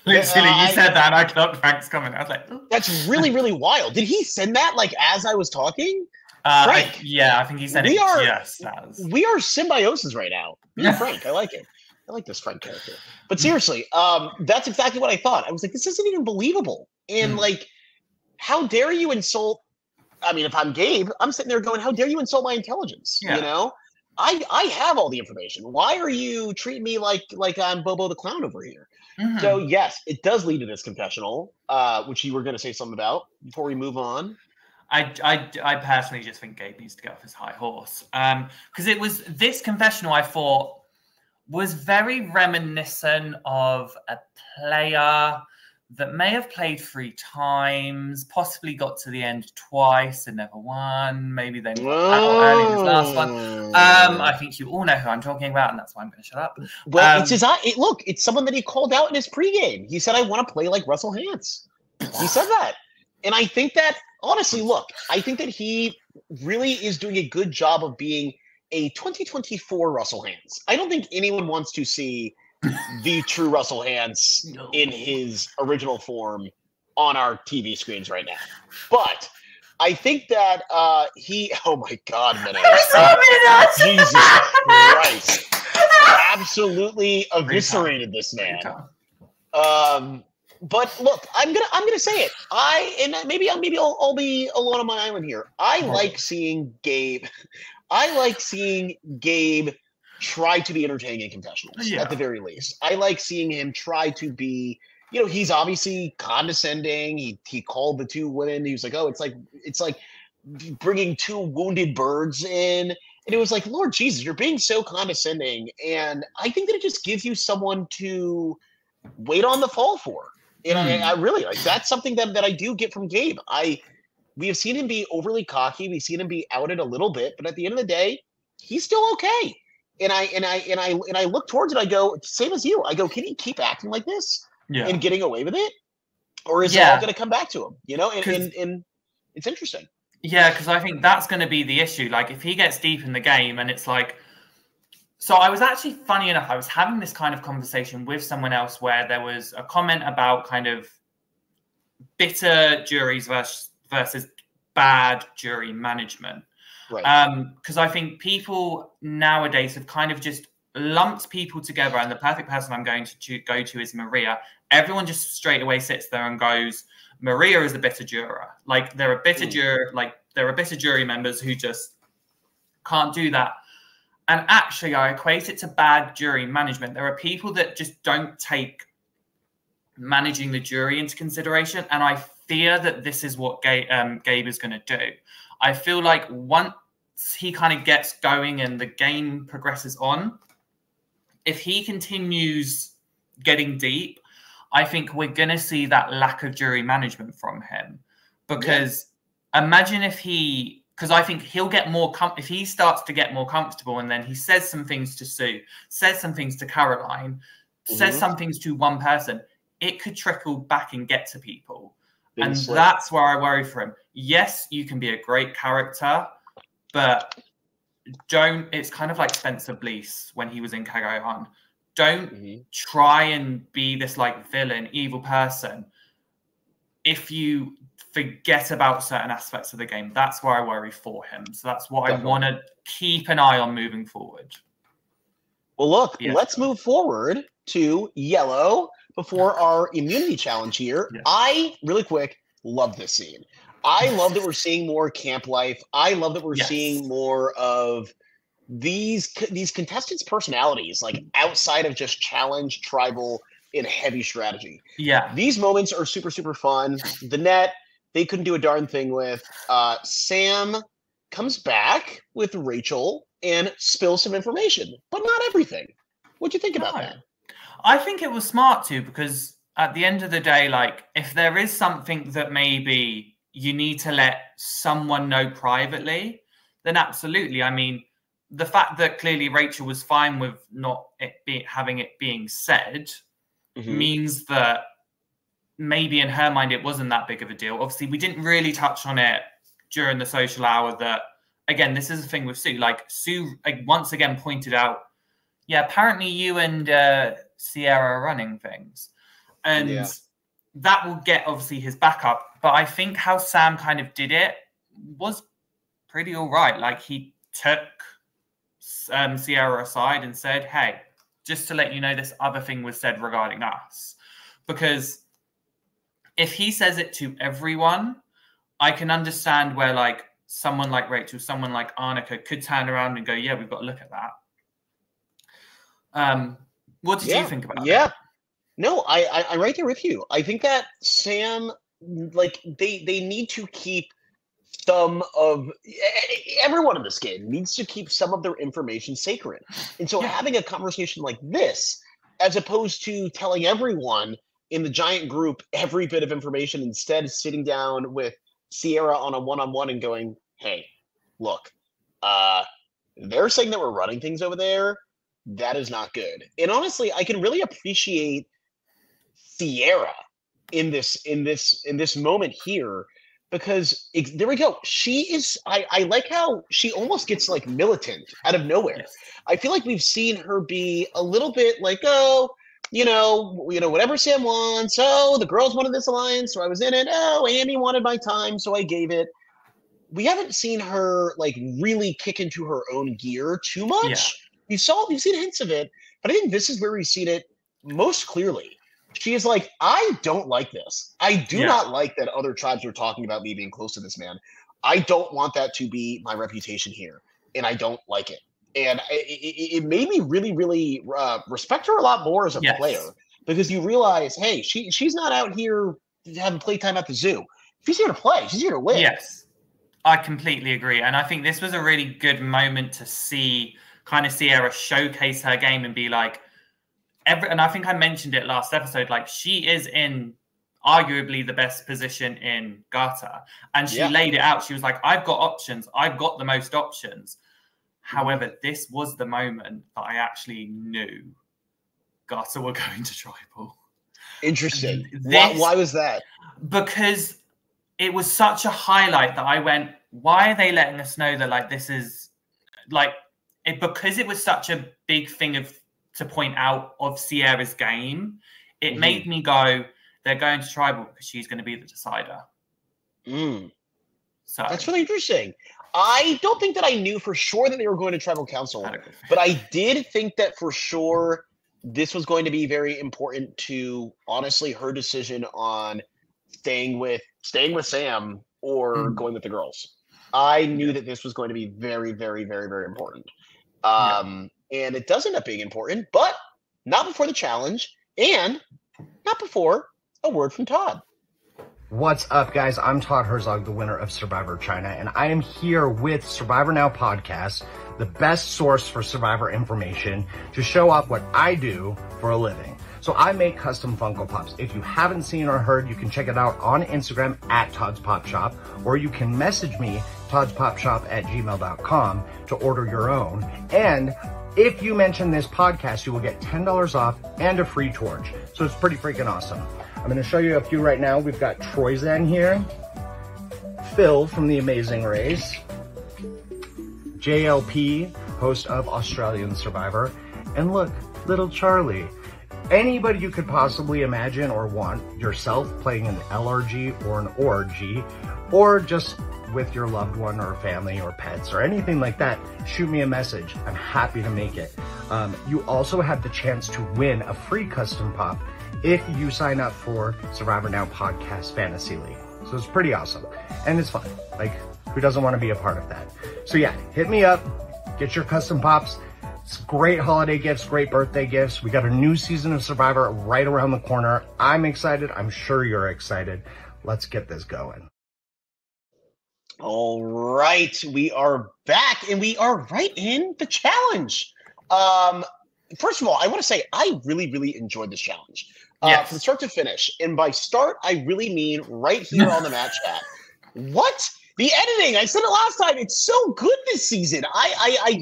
Literally, you said that and I clocked Frank's comment. I was like,
ooh. That's really, really wild. Did he send that like as I was talking? Frank.
I think he said it. Yes.
We are symbiosis right now. Yeah, Frank, I like it. I like this Frank character. But seriously, that's exactly what I thought. I was like, this isn't even believable. And like, how dare you insult? I mean, if I'm Gabe, I'm sitting there going, how dare you insult my intelligence? You know? I have all the information. Why are you treating me like I'm Bobo the Clown over here? So yes, it does lead to this confessional, which you were going to say something about before we move on.
I personally just think Gabe needs to get off his high horse, because it was this confessional I thought was very reminiscent of a player that may have played 3 times, possibly got to the end twice and never won. Maybe then got out early in his last one. I think you all know who I'm talking about, and that's why I'm going to shut up.
Well, look, it's someone that he called out in his pregame. He said, "I want to play like Russell Hantz." He said that, and I think that honestly, look, I think that he really is doing a good job of being a 2024 Russell Hantz. I don't think anyone wants to see the true Russell Hantz in his original form on our TV screens right now. But I think that oh my God, Menace. Jesus Christ. Absolutely eviscerated this man. But look, I'm gonna say it. Maybe I'll be alone on my island here. I like seeing Gabe. I like seeing Gabe try to be entertaining in confessionals, at the very least. I like seeing him try to be, he's obviously condescending. He called the 2 women. He was like, "Oh, it's like bringing 2 wounded birds in." And it was like, Lord Jesus, you're being so condescending. And I think that it just gives you someone to wait on the fall for. And I really like that's something that I do get from Gabe. We have seen him be overly cocky. We've seen him be outed a little bit, but at the end of the day, he's still okay. And I look towards it. I go, same as you. I go, can he keep acting like this and getting away with it, or is it all going to come back to him? And it's interesting.
Yeah, because I think that's going to be the issue. Like, if he gets deep in the game, and it's like, so I was actually, funny enough, I was having this kind of conversation with someone else where there was a comment about kind of bitter juries versus bad jury management. Right. Because I think people nowadays have kind of just lumped people together, and the perfect person I'm going to go to is Maria. Everyone just straight away sits there and goes, Maria is a bitter juror. Like, there are bitter jury members who just can't do that. And actually, I equate it to bad jury management. There are people that just don't take managing the jury into consideration, and I fear that this is what Gabe is going to do. I feel like once he kind of gets going and the game progresses on, if he continues getting deep, I think we're going to see that lack of jury management from him. Because imagine if because I think he'll get more, if he starts to get more comfortable and then he says some things to Sue, says some things to Caroline, says some things to one person, it could trickle back and get to people. And that's where I worry for him. Yes, you can be a great character, but it's kind of like Spencer Blease when he was in Kagayan. Don't try and be this like villain, evil person if you forget about certain aspects of the game. That's where I worry for him. So that's what I want to keep an eye on moving forward.
Well, look, let's move forward to Yellow before our immunity challenge here. I, really quick, love this scene. I love that we're seeing more camp life. I love that we're seeing more of these contestants' personalities, like outside of just challenge, tribal, and heavy strategy.
Yeah.
These moments are super, super fun. The net, they couldn't do a darn thing with. Sam comes back with Rachel and spills some information, but not everything. What'd you think about that?
I think it was smart too, because at the end of the day, like, if there is something that maybe you need to let someone know privately, then absolutely. I mean, the fact that clearly Rachel was fine with not having it being said means that maybe in her mind it wasn't that big of a deal. Obviously, we didn't really touch on it during the social hour that, again, this is the thing with Sue. Like, Sue once again pointed out, apparently you and Sierra are running things. And that will get, obviously, his backup. But I think how Sam kind of did it was pretty all right. Like, he took Sierra aside and said, hey, just to let you know, this other thing was said regarding us. Because if he says it to everyone, I can understand where, like, someone like Rachel, someone like Arnica could turn around and go, yeah, we've got to look at that. What did you think about it?
No, I'm right there with you. I think that Sam, like, they need to keep some of everyone in this game needs to keep some of their information sacred. And so having a conversation like this, as opposed to telling everyone in the giant group every bit of information, instead sitting down with Sierra on a one-on-one and going, hey, look, they're saying that we're running things over there. That is not good. And honestly, I can really appreciate Sierra in this moment here, because there we go. She is. I like how she almost gets like militant out of nowhere.
Yes.
I feel like we've seen her be a little bit like, oh, whatever Sam wants. Oh, the girls wanted this alliance, so I was in it. Oh, Andy wanted my time, so I gave it. We haven't seen her like really kick into her own gear too much. Yeah. We've seen hints of it, but I think this is where we've seen it most clearly. She is like, I don't like this. I do not like that other tribes are talking about me being close to this man. I don't want that to be my reputation here, and I don't like it. And it made me really, really respect her a lot more as a player, because you realize, hey, she's not out here having playtime at the zoo. She's here to play. She's here to win.
Yes, I completely agree. And I think this was a really good moment to see kind of Sierra showcase her game and be like, and I think I mentioned it last episode, like she is in arguably the best position in Garta. And she laid it out. She was like, I've got options. I've got the most options. However, this was the moment that I actually knew Garta were going to tribal.
Interesting. Why was that?
Because it was such a highlight that I went, why are they letting us know that like this is like it, because it was such a big thing to point out of Sierra's game, it made me go, they're going to tribal because she's going to be the decider. So
that's really interesting. I don't think that I knew for sure that they were going to tribal council, but I did think that for sure this was going to be very important to, honestly, her decision on staying with Sam or going with the girls. I knew that this was going to be very, very, very, very important. And it does end up being important, but not before the challenge and not before a word from Todd.
What's up, guys? I'm Todd Herzog, the winner of Survivor China, and I am here with Survivor Now Podcast, the best source for Survivor information, to show off what I do for a living. So I make custom Funko Pops. If you haven't seen or heard, you can check it out on Instagram at Todd's Pop Shop, or you can message me, toddspopshop@gmail.com, to order your own. And if you mention this podcast, you will get $10 off and a free torch. So it's pretty freaking awesome. I'm going to show you a few right now. We've got Troyzan here, Phil from The Amazing Race, JLP, host of Australian Survivor, and look, little Charlie. Anybody you could possibly imagine or want yourself playing an LRG or an ORG, or just with your loved one or family or pets or anything like that, shoot me a message. I'm happy to make it. You also have the chance to win a free custom pop if you sign up for Survivor Now Podcast Fantasy League. So it's pretty awesome. And it's fun. Like, who doesn't want to be a part of that? So yeah, hit me up, get your custom pops. It's great holiday gifts, great birthday gifts. We got a new season of Survivor right around the corner. I'm excited. I'm sure you're excited. Let's get this going.
All right, we are back, and we are right in the challenge. First of all, I want to say I really, really enjoyed this challenge from start to finish. And by start, I really mean right here on the match chat. What? The editing, I said it last time, it's so good this season. I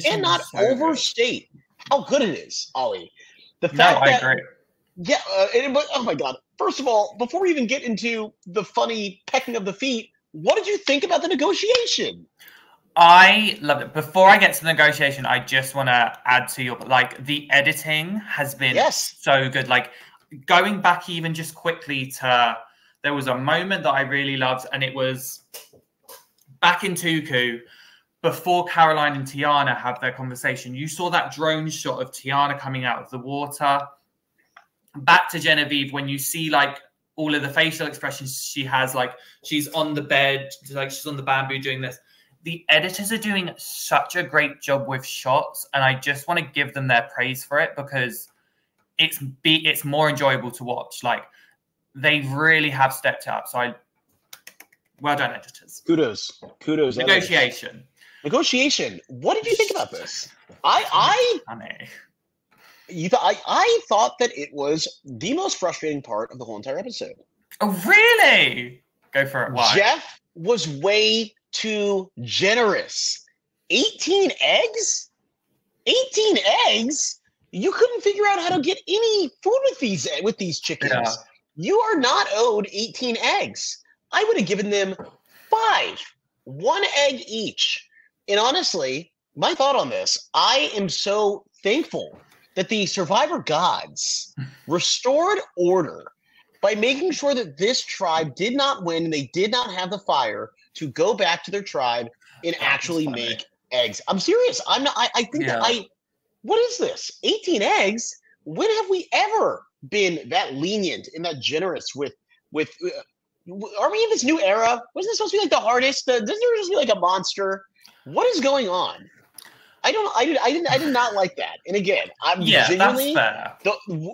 cannot overstate how good it is, Ollie. The fact that,
I agree.
Yeah, but oh my God. First of all, before we even get into the funny pecking of the feet, what did you think about the negotiation?
I love it. Before I get to the negotiation, I just want to add to your, like, the editing has been so good. Like, going back even just quickly to, there was a moment that I really loved, and it was back in Tuku, before Caroline and Tiana have their conversation. You saw that drone shot of Tiana coming out of the water. Back to Genevieve, when you see, like, all of the facial expressions she has, like she's on the bed, like she's on the bamboo doing this. The editors are doing such a great job with shots, and I just want to give them their praise for it because it's more enjoyable to watch. Like they really have stepped up. So well done, editors.
Kudos.
Negotiation.
What did you think about this? I thought that it was the most frustrating part of the whole entire episode.
Oh, really? Go for it. Why?
Jeff was way too generous. 18 eggs? 18 eggs? You couldn't figure out how to get any food with these chickens. Yeah. You are not owed 18 eggs. I would have given them 5. 1 egg each. And honestly, my thought on this, I am so thankful that the Survivor gods restored order by making sure that this tribe did not win and they did not have the fire to go back to their tribe and actually make eggs. I'm serious. I'm not. I think that what is this? 18 eggs? When have we ever been that lenient and that generous with? Are we in this new era? Wasn't this supposed to be like the hardest? Doesn't there just be like a monster? What is going on? I did not like that. And again, I'm genuinely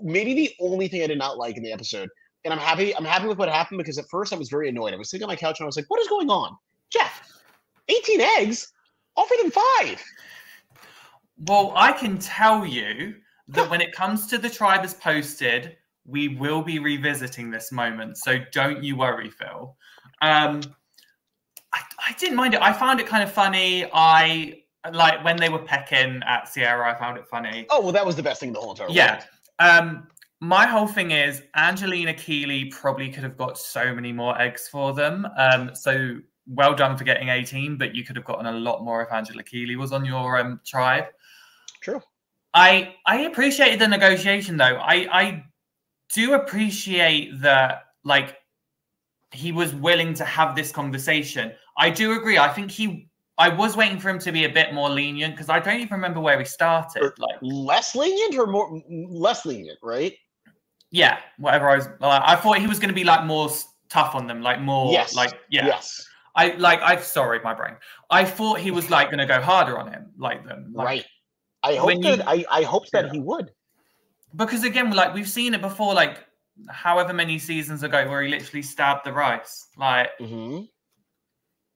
maybe the only thing I did not like in the episode. And I'm happy with what happened because at first I was very annoyed. I was sitting on my couch and I was like, what is going on? Jeff, 18 eggs? Offer them 5.
Well, I can tell you that when it comes to the tribe as posted, we will be revisiting this moment. So don't you worry, Phil. I didn't mind it. I found it kind of funny. Like when they were pecking at Sierra, I found it funny.
Oh, well, that was the best thing in the whole entire
world. My whole thing is Angelina Keeley probably could have got so many more eggs for them. So well done for getting 18, but you could have gotten a lot more if Angela Keeley was on your tribe.
True.
I appreciated the negotiation, though. I do appreciate that, like, he was willing to have this conversation. I do agree. I think I was waiting for him to be a bit more lenient because I don't even remember where he started.
Or like less lenient or less lenient, right?
Yeah, whatever. I thought he was going to be like more tough on them, like more Yes. Sorry, my brain. I thought he was like going to go harder on him, like them. Like,
right. I hoped that he would.
Because again, like we've seen it before, like however many seasons ago, where he literally stabbed the rice, like.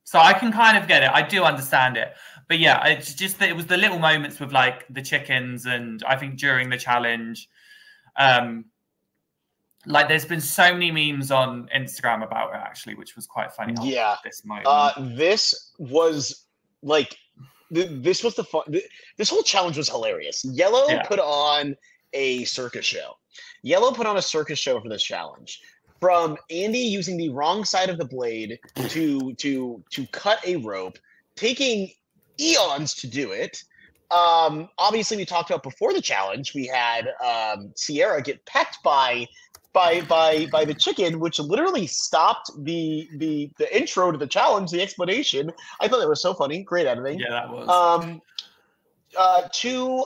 So I can kind of get it. I do understand it. But yeah, it's just that it was the little moments with like the chickens, and I think during the challenge, like there's been so many memes on Instagram about it actually, which was quite funny.
Yeah.
This moment.
This was like, this was the fun. This whole challenge was hilarious. Yellow put on a circus show. Yellow put on a circus show for this challenge. From Andy using the wrong side of the blade to cut a rope, taking eons to do it. Obviously, we talked about before the challenge. We had Sierra get pecked by the chicken, which literally stopped the intro to the challenge, the explanation. I thought that was so funny. Great editing.
Yeah, that was.
To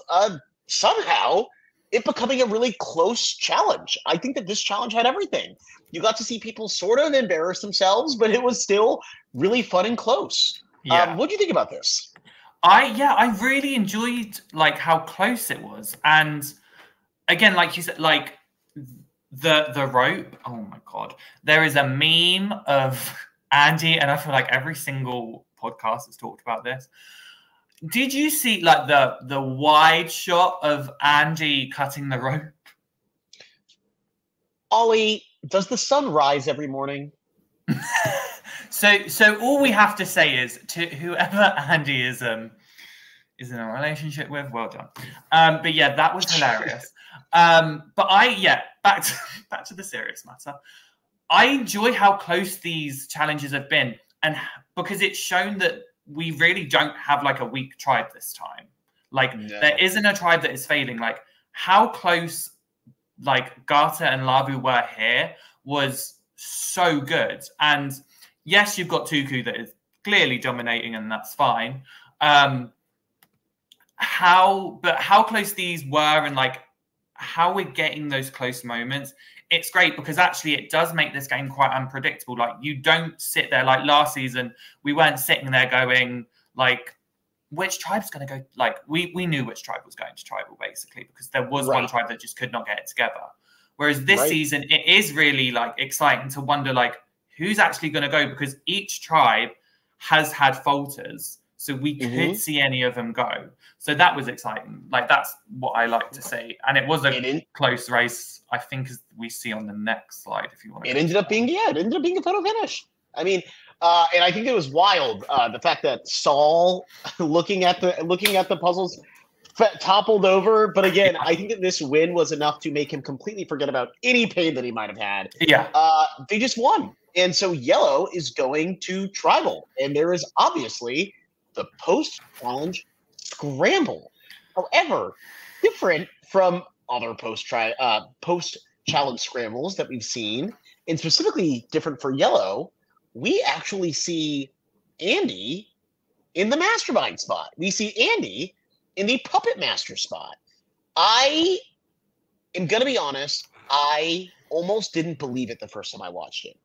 somehow it becoming a really close challenge. I think that this challenge had everything. You got to see people sort of embarrass themselves, but it was still really fun and close.
Yeah.
What do you think about this?
I really enjoyed like how close it was. And again, like you said, like the rope. Oh my God. There is a meme of Andy, and I feel like every single podcast has talked about this. Did you see like the wide shot of Andy cutting the rope?
Ollie, does the sun rise every morning?
So all we have to say is to whoever Andy is in a relationship with, well done. But yeah, that was hilarious. But back to the serious matter. I enjoy how close these challenges have been, and because it's shown that we really don't have like a weak tribe this time. Like there isn't a tribe that is failing. Like how close like Garta and Lavu were here was so good. And yes, you've got Tuku that is clearly dominating, and that's fine. How close these were, and like how we're getting those close moments. It's great because actually it does make this game quite unpredictable. Like, you don't sit there like last season. We weren't sitting there going like, which tribe's going to go? Like, we knew which tribe was going to tribal basically because there was one tribe that just could not get it together. Whereas this season, it is really like exciting to wonder like who's actually going to go, because each tribe has had falters. So we could see any of them go. So that was exciting. Like, that's what I like to see. And it was a close race, I think, as we see on the next slide, if you want to.
It ended up being a photo finish. I mean, and I think it was wild, the fact that Saul, looking at the puzzles, toppled over. But again, I think that this win was enough to make him completely forget about any pain that he might have had.
Yeah.
They just won. And so Yellow is going to Tribal. And there is obviously the post-challenge scramble. However, different from other post-challenge scrambles that we've seen, and specifically different for Yellow, we actually see Andy in the Mastermind spot. We see Andy in the Puppet Master spot. I am going to be honest, I almost didn't believe it the first time I watched it.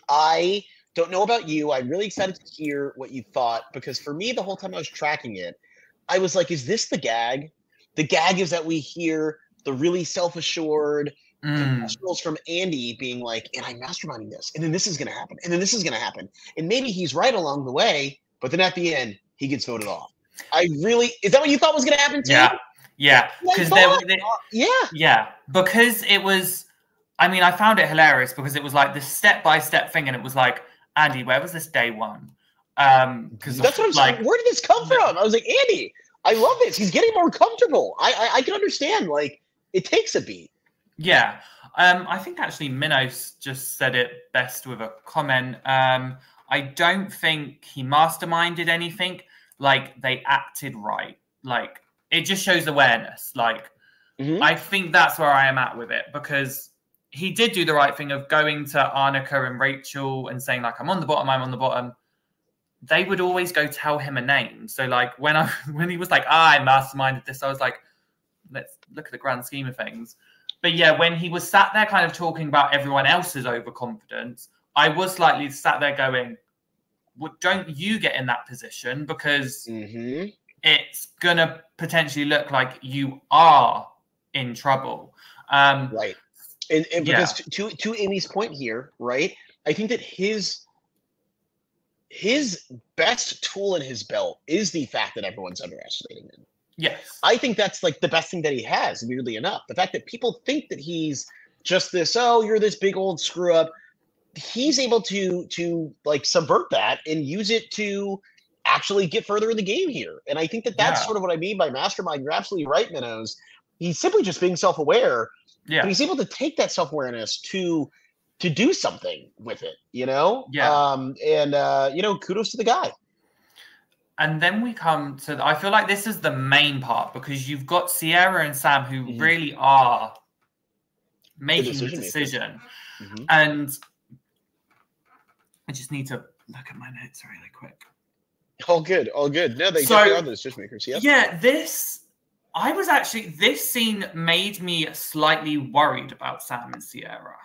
I don't know about you. I'm really excited to hear what you thought, because for me, the whole time I was tracking it, I was like, is this the gag? The gag is that we hear the really self-assured confessionals from Andy being like, and I'm masterminding this, and then this is going to happen, and then this is going to happen. And maybe he's right along the way, but then at the end, he gets voted off. Is that what you thought was going to happen too?
Yeah. Because because it was, I mean, I found it hilarious because it was like this step-by-step thing, and it was like, Andy, where was this day one? Because
that's what I'm saying. Where did this come from? I was like, Andy, I love this. He's getting more comfortable. I can understand. Like, it takes a beat.
Yeah. I think actually Minos just said it best with a comment. I don't think he masterminded anything. Like, they acted right. Like, it just shows awareness. Like, I think that's where I am at with it, because he did do the right thing of going to Arnica and Rachel and saying, like, I'm on the bottom. They would always go tell him a name. So, like, when he was like, I masterminded this, I was like, let's look at the grand scheme of things. But yeah, when he was sat there kind of talking about everyone else's overconfidence, I was slightly sat there going, well, don't you get in that position, because it's going to potentially look like you are in trouble.
Right. And because to Amy's point here, right, I think that his best tool in his belt is the fact that everyone's underestimating him.
Yes.
I think that's like the best thing that he has, weirdly enough. The fact that people think that he's just this, oh, you're this big old screw up. He's able to like subvert that and use it to actually get further in the game here. And I think that that's sort of what I mean by mastermind. You're absolutely right, Minos. He's simply just being self-aware. Yeah. But he's able to take that self-awareness to do something with it, you know?
Yeah.
You know, kudos to the guy.
And then we come to, I feel like this is the main part, because you've got Sierra and Sam who really are making the decision. And I just need to look at my notes really quick.
All good. No, they are the decision makers.
Yeah, this scene made me slightly worried about Sam and Sierra,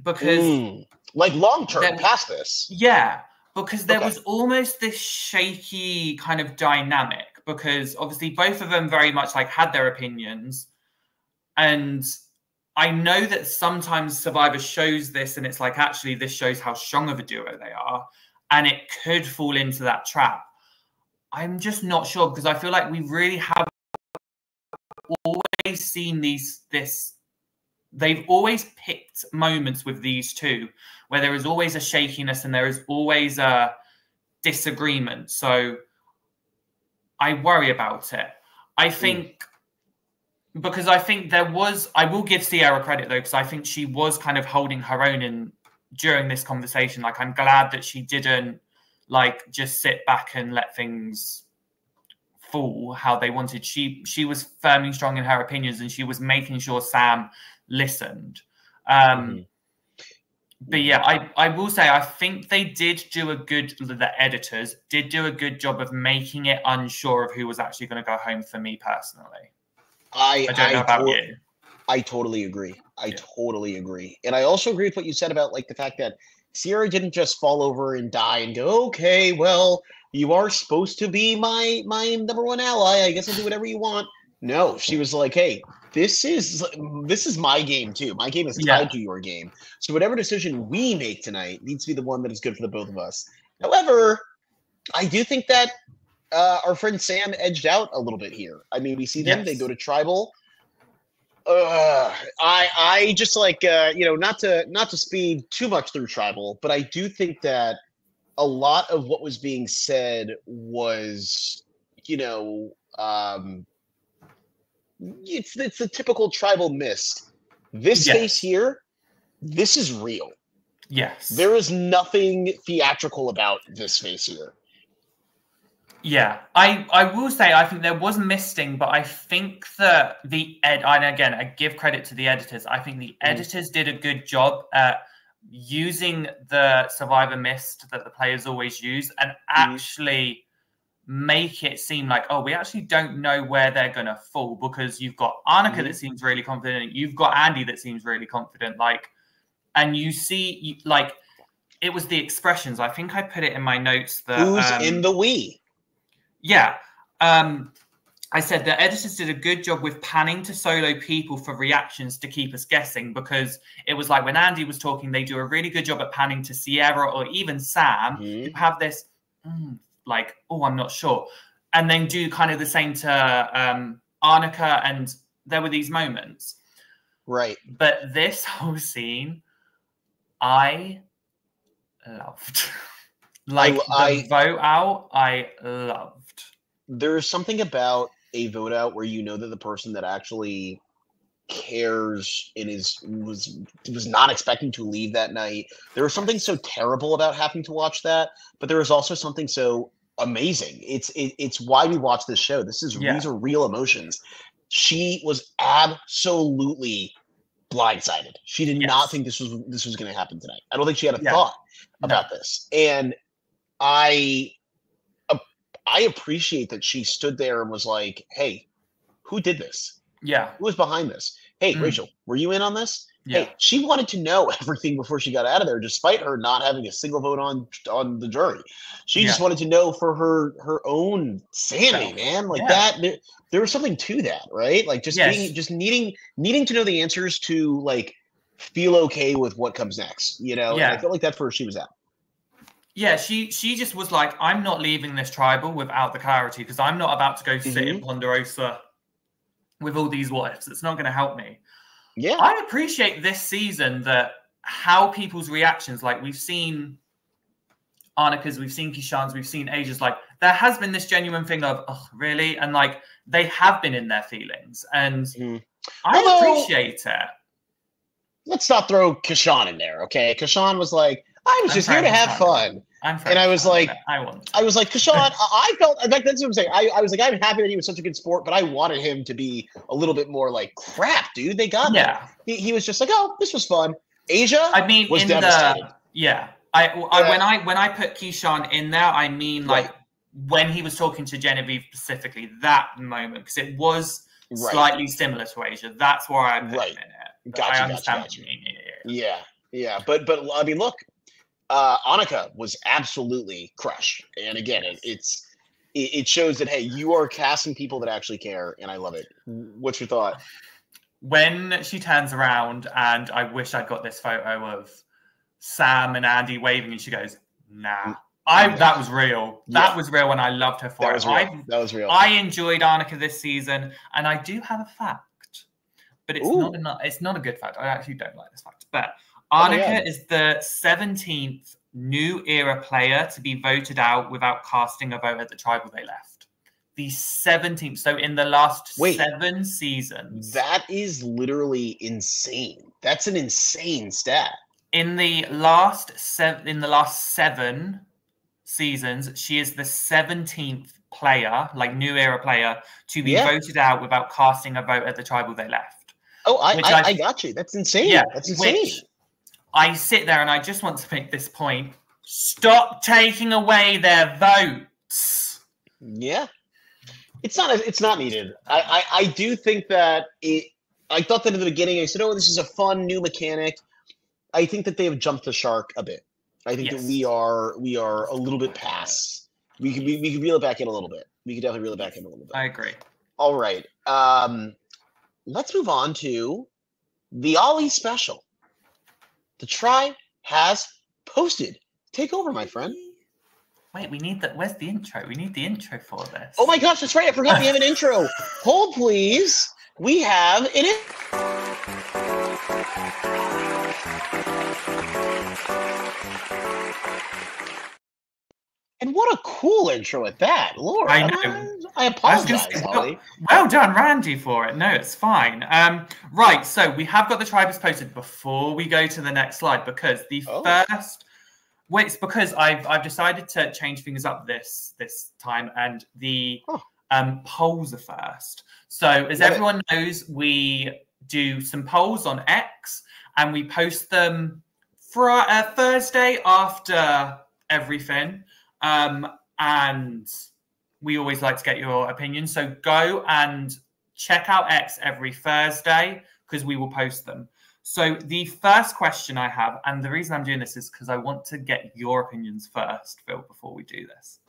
because
like long term past this.
Yeah, because there was almost this shaky kind of dynamic, because obviously both of them very much like had their opinions, and I know that sometimes Survivor shows this and it's like, actually this shows how strong of a duo they are, and it could fall into that trap. I'm just not sure, because I feel like we really have always seen they've always picked moments with these two where there is always a shakiness and there is always a disagreement. So I worry about it. I think, because I think I will give Sierra credit though, because I think she was kind of holding her own during this conversation. Like, I'm glad that she didn't like just sit back and let things fall how they wanted. She was firmly strong in her opinions, and she was making sure Sam listened. But yeah, I will say, I think they did do the editors did do a good job of making it unsure of who was actually going to go home, for me personally. I don't know about you.
I totally agree. I totally agree. And I also agree with what you said about like the fact that Sierra didn't just fall over and die and go, okay, well, you are supposed to be my number one ally. I guess I'll do whatever you want. No, she was like, hey, this is my game too. My game is tied to your game. So whatever decision we make tonight needs to be the one that is good for the both of us. However, I do think that our friend Sam edged out a little bit here. I mean, we see them, they go to tribal. I just like not to speed too much through tribal, but I do think that a lot of what was being said was, it's the typical tribal mist. This face here, this is real.
Yes.
There is nothing theatrical about this face here.
Yeah, I will say I think there was misting, but I think that and again, I give credit to the editors. I think the editors did a good job at using the Survivor mist that the players always use and actually make it seem like, oh, we actually don't know where they're going to fall, because you've got Annika that seems really confident. You've got Andy that seems really confident. And you see, it was the expressions. I think I put it in my notes that...
Who's in the we?
Yeah. I said the editors did a good job with panning to solo people for reactions to keep us guessing, because it was like when Andy was talking, they do a really good job at panning to Sierra or even Sam, who have this, oh, I'm not sure. And then do kind of the same to Annika, and there were these moments.
Right.
But this whole scene, I loved. The vote out, I loved.
There's something about a vote out where you know that the person that actually cares and was not expecting to leave that night. There was something so terrible about having to watch that, but there was also something so amazing. It's why we watch this show. These are real emotions. She was absolutely blindsided. She did not think this was going to happen tonight. I don't think she had a thought about this. And I appreciate that she stood there and was like, hey, who did this?
Yeah.
Who was behind this? Hey, Rachel, were you in on this? Yeah. Hey, she wanted to know everything before she got out of there, despite her not having a single vote on the jury. She just wanted to know for her own sanity, man. That there was something to that, right? Like just needing to know the answers to feel okay with what comes next, And I feel like that's where she was at.
Yeah, she just was like, I'm not leaving this tribal without the clarity, because I'm not about to go sit in Ponderosa with all these what ifs. It's not going to help me. Yeah. I appreciate this season that how people's reactions, we've seen Annika's, we've seen Kishan's, we've seen Asia's, there has been this genuine thing of, oh, really? And they have been in their feelings. And I appreciate it.
Let's not throw Kishan in there, okay? Kishan was like, I was just here to have fun. And I was like, Kishan, I felt like that's what I'm saying. I was like, I'm happy that he was such a good sport, but I wanted him to be a little bit more like, crap, dude, they got me. He was just like, oh, this was fun. Asia, was devastated.
When I put Kishan in there, I mean when he was talking to Genevieve specifically, that moment, because it was slightly similar to Asia. That's where I put him in it.
Gotcha. Yeah. But I mean, look. Annika was absolutely crushed, and again, it shows that, hey, you are casting people that actually care, and I love it. What's your thought?
When she turns around, and I wish I'd got this photo of Sam and Andy waving, and she goes, "Nah." That was real. That was real, and I loved her for it.
That was real.
I enjoyed Annika this season, and I do have a fact, but it's not a good fact. I actually don't like this fact, but. Annika is the 17th new era player to be voted out without casting a vote at the tribal they left. The 17th. So in the last 7 seasons.
That is literally insane. That's an insane stat.
In the last 7 seasons, she is the 17th player, new era player, to be voted out without casting a vote at the tribal they left.
Oh, I got you. That's insane. Yeah, that's insane.
I sit there and I just want to make this point. Stop taking away their votes.
Yeah. It's not needed. I do think that I thought that in the beginning. I said, "Oh, this is a fun new mechanic." I think that they have jumped the shark a bit. I think that we are a little bit past. We could reel it back in a little bit. We could definitely reel it back in a little bit.
I agree.
All right. Let's move on to the Ollie special. The tribe has posted. Take over, my friend.
Wait, we need that. Where's the intro? We need the intro for this.
Oh my gosh, that's right. I forgot we have an intro. Hold, please. We have an And what a cool intro at that, Lord.
I know.
I apologize, Ollie.
Well done, Randy, for it. No, it's fine. Right, so we have got the tribe as posted before we go to the next slide because the first. Well, it's because I've decided to change things up this time, and the polls are first. So as everyone knows, we do some polls on X, and we post them for Thursday after everything. And we always like to get your opinion. So go and check out X every Thursday because we will post them. So the first question I have, and the reason I'm doing this is because I want to get your opinions first, Phil, before we do this.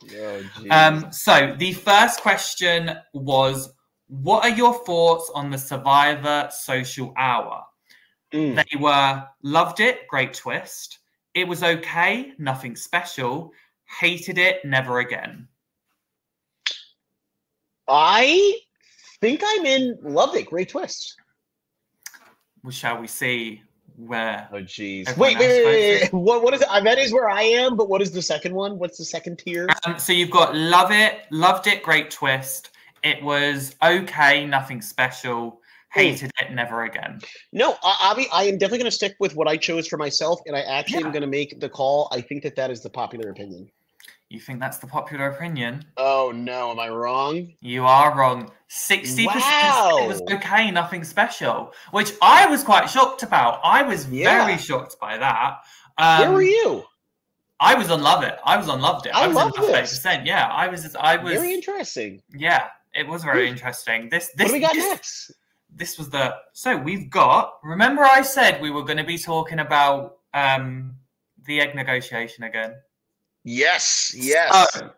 Oh,
so the first question was, what are your thoughts on the Survivor Social Hour? They were, loved it, great twist. It was okay, nothing special. Hated it, never again.
I think I'm in loved it, great twist.
Well, shall we see where?
Oh, geez. Wait. What is it? That is where I am, but what is the second one? What's the second tier?
So you've got love it, loved it, great twist. It was okay, nothing special. Hated it, never again.
No, Avi, I am definitely going to stick with what I chose for myself, and I actually am going to make the call. I think that is the popular opinion.
You think that's the popular opinion?
Oh, no. Am I wrong?
You are wrong. 60% it was okay, nothing special, which I was quite shocked about. I was very shocked by that.
Where were you?
I was on Love It. I was on Loved It.
I loved this.
8%. Yeah, I was
very interesting.
Yeah, it was very interesting. What
do we got next?
This was so we've got, remember I said we were going to be talking about the egg negotiation again?
Yes.
So,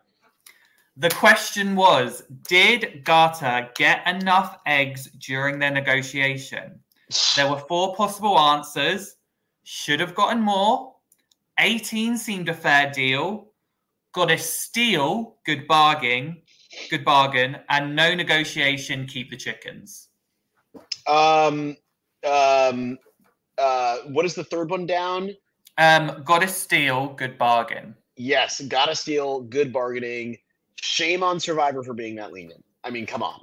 the question was, did Garter get enough eggs during their negotiation? There were 4 possible answers. Should have gotten more. 18 seemed a fair deal. Got a steal, good bargain, and no negotiation, keep the chickens.
What is the third one down?
Gotta steal, good bargain.
Yes, gotta steal, good bargaining. Shame on Survivor for being that lenient. I mean, come on.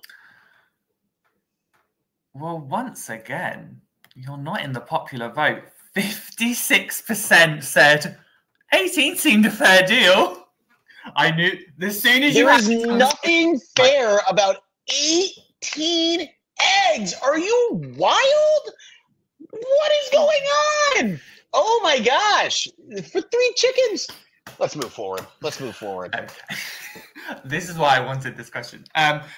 Well, once again, you're not in the popular vote. 56% said 18 seemed a fair deal. I knew as soon as
there is nothing fair about 18 eggs. Are you wild? What is going on? Oh my gosh. For 3 chickens. Let's move forward. Okay.
This is why I wanted this question.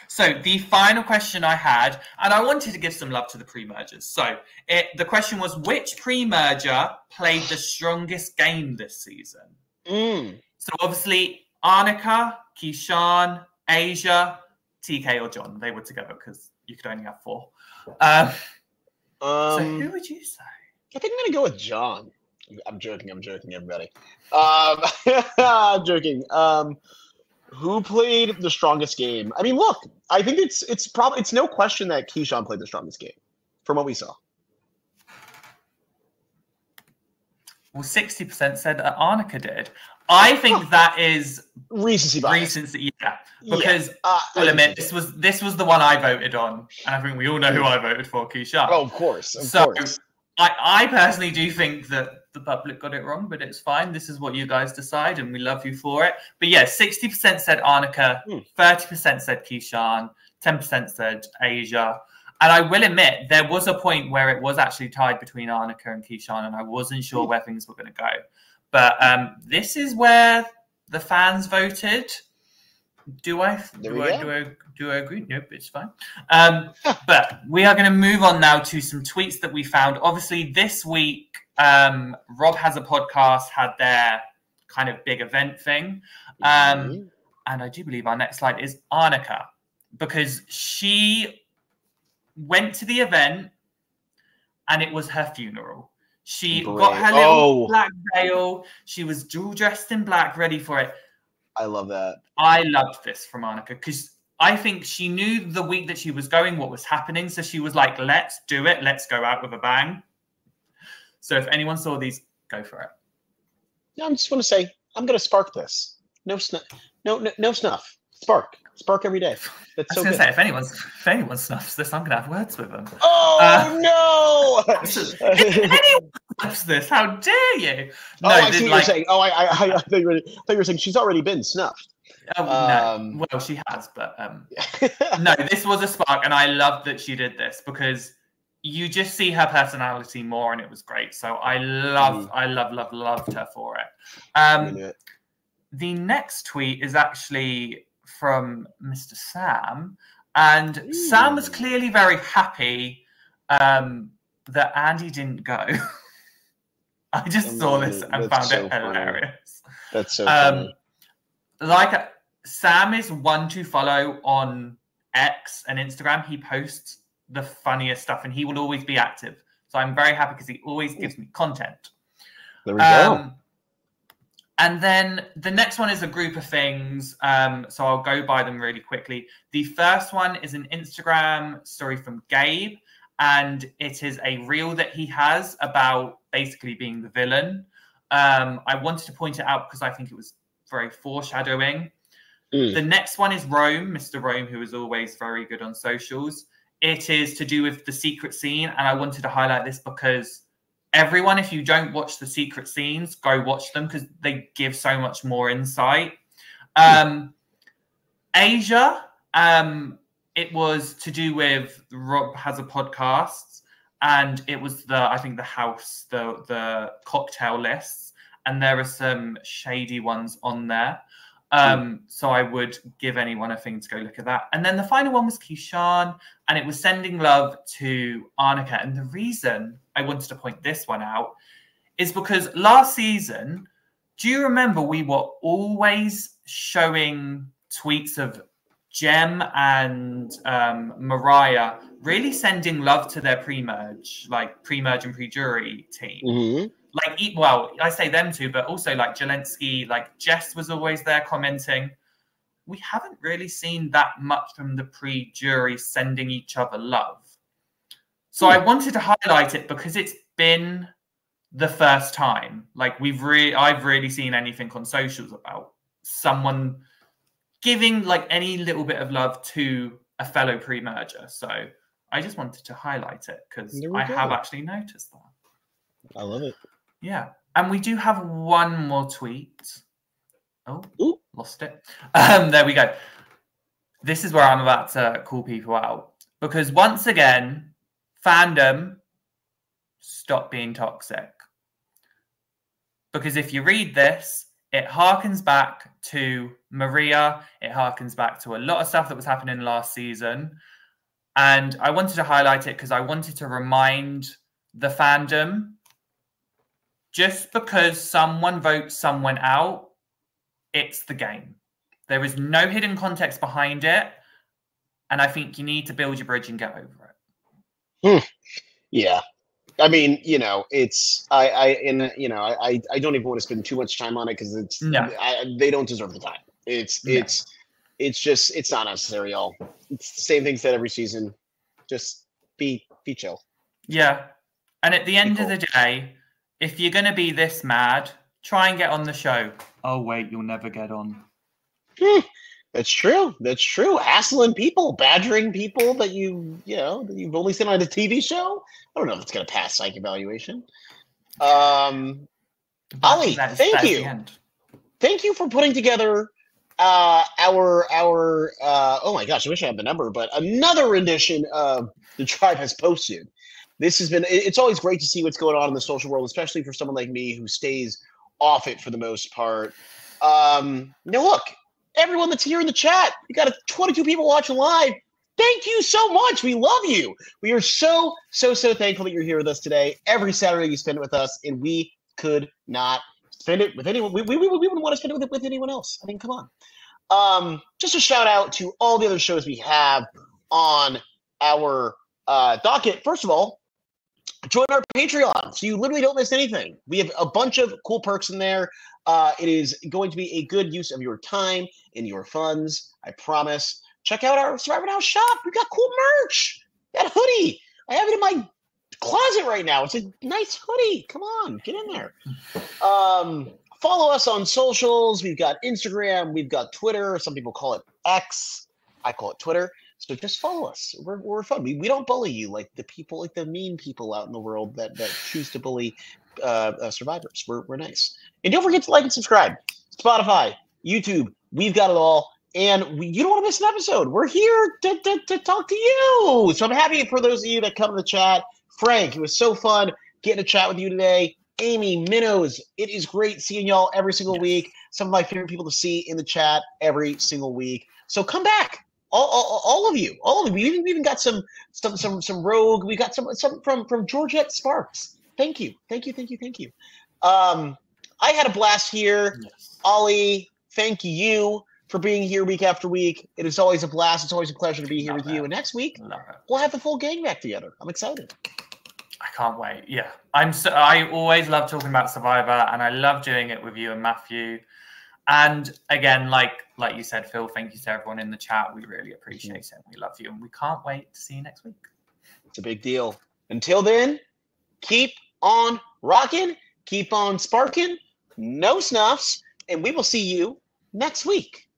So the final question I had, and I wanted to give some love to the pre-mergers. So the question was, which pre-merger played the strongest game this season? So obviously, Arnica, Keyshawn, Asia, TK or John. They were together because you could only have 4. So who would you say?
I think I'm going to go with John. I'm joking, everybody. I'm joking. Who played the strongest game? I mean, look, I think it's no question that Keyshawn played the strongest game from what we saw.
Well, 60% said that Arnica did. I think that is
recency bias.
Recency, yeah. Because I'll admit this was the one I voted on, and I think we all know who I voted for, Keyshawn.
Oh, of course, of course.
I personally do think that the public got it wrong, but it's fine. This is what you guys decide, and we love you for it. But yeah, 60% said Arnica, 30% said Keyshawn, 10% said Asia. And I will admit, there was a point where it was actually tied between Arnica and Keyshawn, and I wasn't sure where things were going to go. But this is where the fans voted. Do I agree? Nope, it's fine. But we are going to move on now to some tweets that we found. Obviously, this week, Rob Has a Podcast had their kind of big event thing. And I do believe our next slide is Arnica, because she went to the event and it was her funeral. She got her little black veil. She was all dressed in black, ready for it.
I love that.
I loved this from Arnica because I think she knew the week that she was going, what was happening. So she was like, let's do it. Let's go out with a bang. So if anyone saw these, go for it.
No, I just want to say, I'm going to spark this. No snuff. No snuff. Spark every day. That's so good.
I was going to say, if anyone snuffs this, I'm going to have words with them.
Oh, no!
If anyone snuffs this, how dare you? No,
I see what you're saying. Oh, I thought you were saying she's already been snuffed.
Oh, no. Well, she has, but no, this was a spark, and I loved that she did this because you just see her personality more, and it was great. So I loved her for it. The next tweet is actually from Mr. Sam, and Sam was clearly very happy that Andy didn't go. I just saw this and found it hilarious.
That's so funny.
Like, Sam is one to follow on X and Instagram. He posts the funniest stuff, and he will always be active. So I'm very happy because he always gives me content.
There we go.
And then the next one is a group of things. So I'll go by them really quickly. The first one is an Instagram story from Gabe, and it is a reel that he has about basically being the villain. I wanted to point it out because I think it was very foreshadowing. The next one is Rome, Mr. Rome, who is always very good on socials. It is to do with the secret scene, and I wanted to highlight this because everyone, if you don't watch the secret scenes, go watch them because they give so much more insight. Asia, it was to do with Rob Has a Podcast, and it was I think the house, the cocktail lists, and there are some shady ones on there. So I would give anyone a thing to go look at that. And then the final one was Keyshawn, and it was sending love to Arnica. And the reason I wanted to point this one out is because last season, do you remember we were always showing tweets of Jem and Mariah really sending love to their pre-merge and pre-jury team. Like, well, I say them two, but also like Jelensky, like Jess was always there commenting. We haven't really seen that much from the pre-jury sending each other love. So I wanted to highlight it because it's been the first time. Like I've really seen anything on socials about someone giving like any little bit of love to a fellow pre-merger. So I just wanted to highlight it because I have actually noticed that.
I love it.
Yeah. And we do have one more tweet. Oh, lost it. There we go. This is where I'm about to call people out. Because once again, fandom, stop being toxic. Because if you read this, it harkens back to Maria. It harkens back to a lot of stuff that was happening last season. And I wanted to highlight it because I wanted to remind the fandom, just because someone votes someone out, it's the game. There is no hidden context behind it. And I think you need to build your bridge and get over
it. Yeah. I mean, you know, it's, I don't even want to spend too much time on it because it's, they don't deserve the time. It's just, it's not necessary at all. It's the same thing said every season. Just be chill.
Yeah. And at the end of the day, if you're going to be this mad, try and get on the show. Oh, wait, you'll never get on.
That's true. That's true. Hassling people, badgering people that you've only seen on a TV show. I don't know if it's going to pass psych evaluation. Ali, thank you. Thank you for putting together our oh my gosh, I wish I had the number, but another rendition of The Tribe Has Posted. This has been, it's always great to see what's going on in the social world, especially for someone like me who stays off it for the most part. Now look, everyone that's here in the chat. We got 22 people watching live. Thank you so much. We love you. We are so thankful that you're here with us today. Every Saturday you spend it with us, and we could not spend it with anyone. We wouldn't want to spend it with anyone else. I mean, come on. Just a shout out to all the other shows we have on our docket. First of all, join our Patreon so you literally don't miss anything. We have a bunch of cool perks in there. It is going to be a good use of your time and your funds, I promise. Check out our Survivor Now shop. We got cool merch. That hoodie. I have it in my closet right now. It's a nice hoodie. Come on, get in there. Follow us on socials. We've got Instagram. We've got Twitter. Some people call it X. I call it Twitter. So just follow us. We're fun. We don't bully you like the people, like the mean people out in the world that choose to bully survivors. We're nice. And don't forget to like and subscribe. Spotify, YouTube. We've got it all. And you don't want to miss an episode. We're here to talk to you. So I'm happy for those of you that come in the chat. Frank, it was so fun getting to chat with you today. Amy, Minnows, it is great seeing y'all every single week. Some of my favorite people to see in the chat every single week. So come back, all of you. We even got some rogue. We got some from Georgette Sparks. Thank you. I had a blast here. Yes. Ollie, thank you for being here week after week. It is always a blast. It's always a pleasure to be here with you. And next week, we'll have the full gang back together. I'm excited.
I can't wait. Yeah, I always love talking about Survivor, and I love doing it with you and Matthew. And again, like you said, Phil, thank you to everyone in the chat. We really appreciate it. We love you, and we can't wait to see you next week.
It's a big deal. Until then, keep on rocking, keep on sparking, no snuffs, and we will see you next week.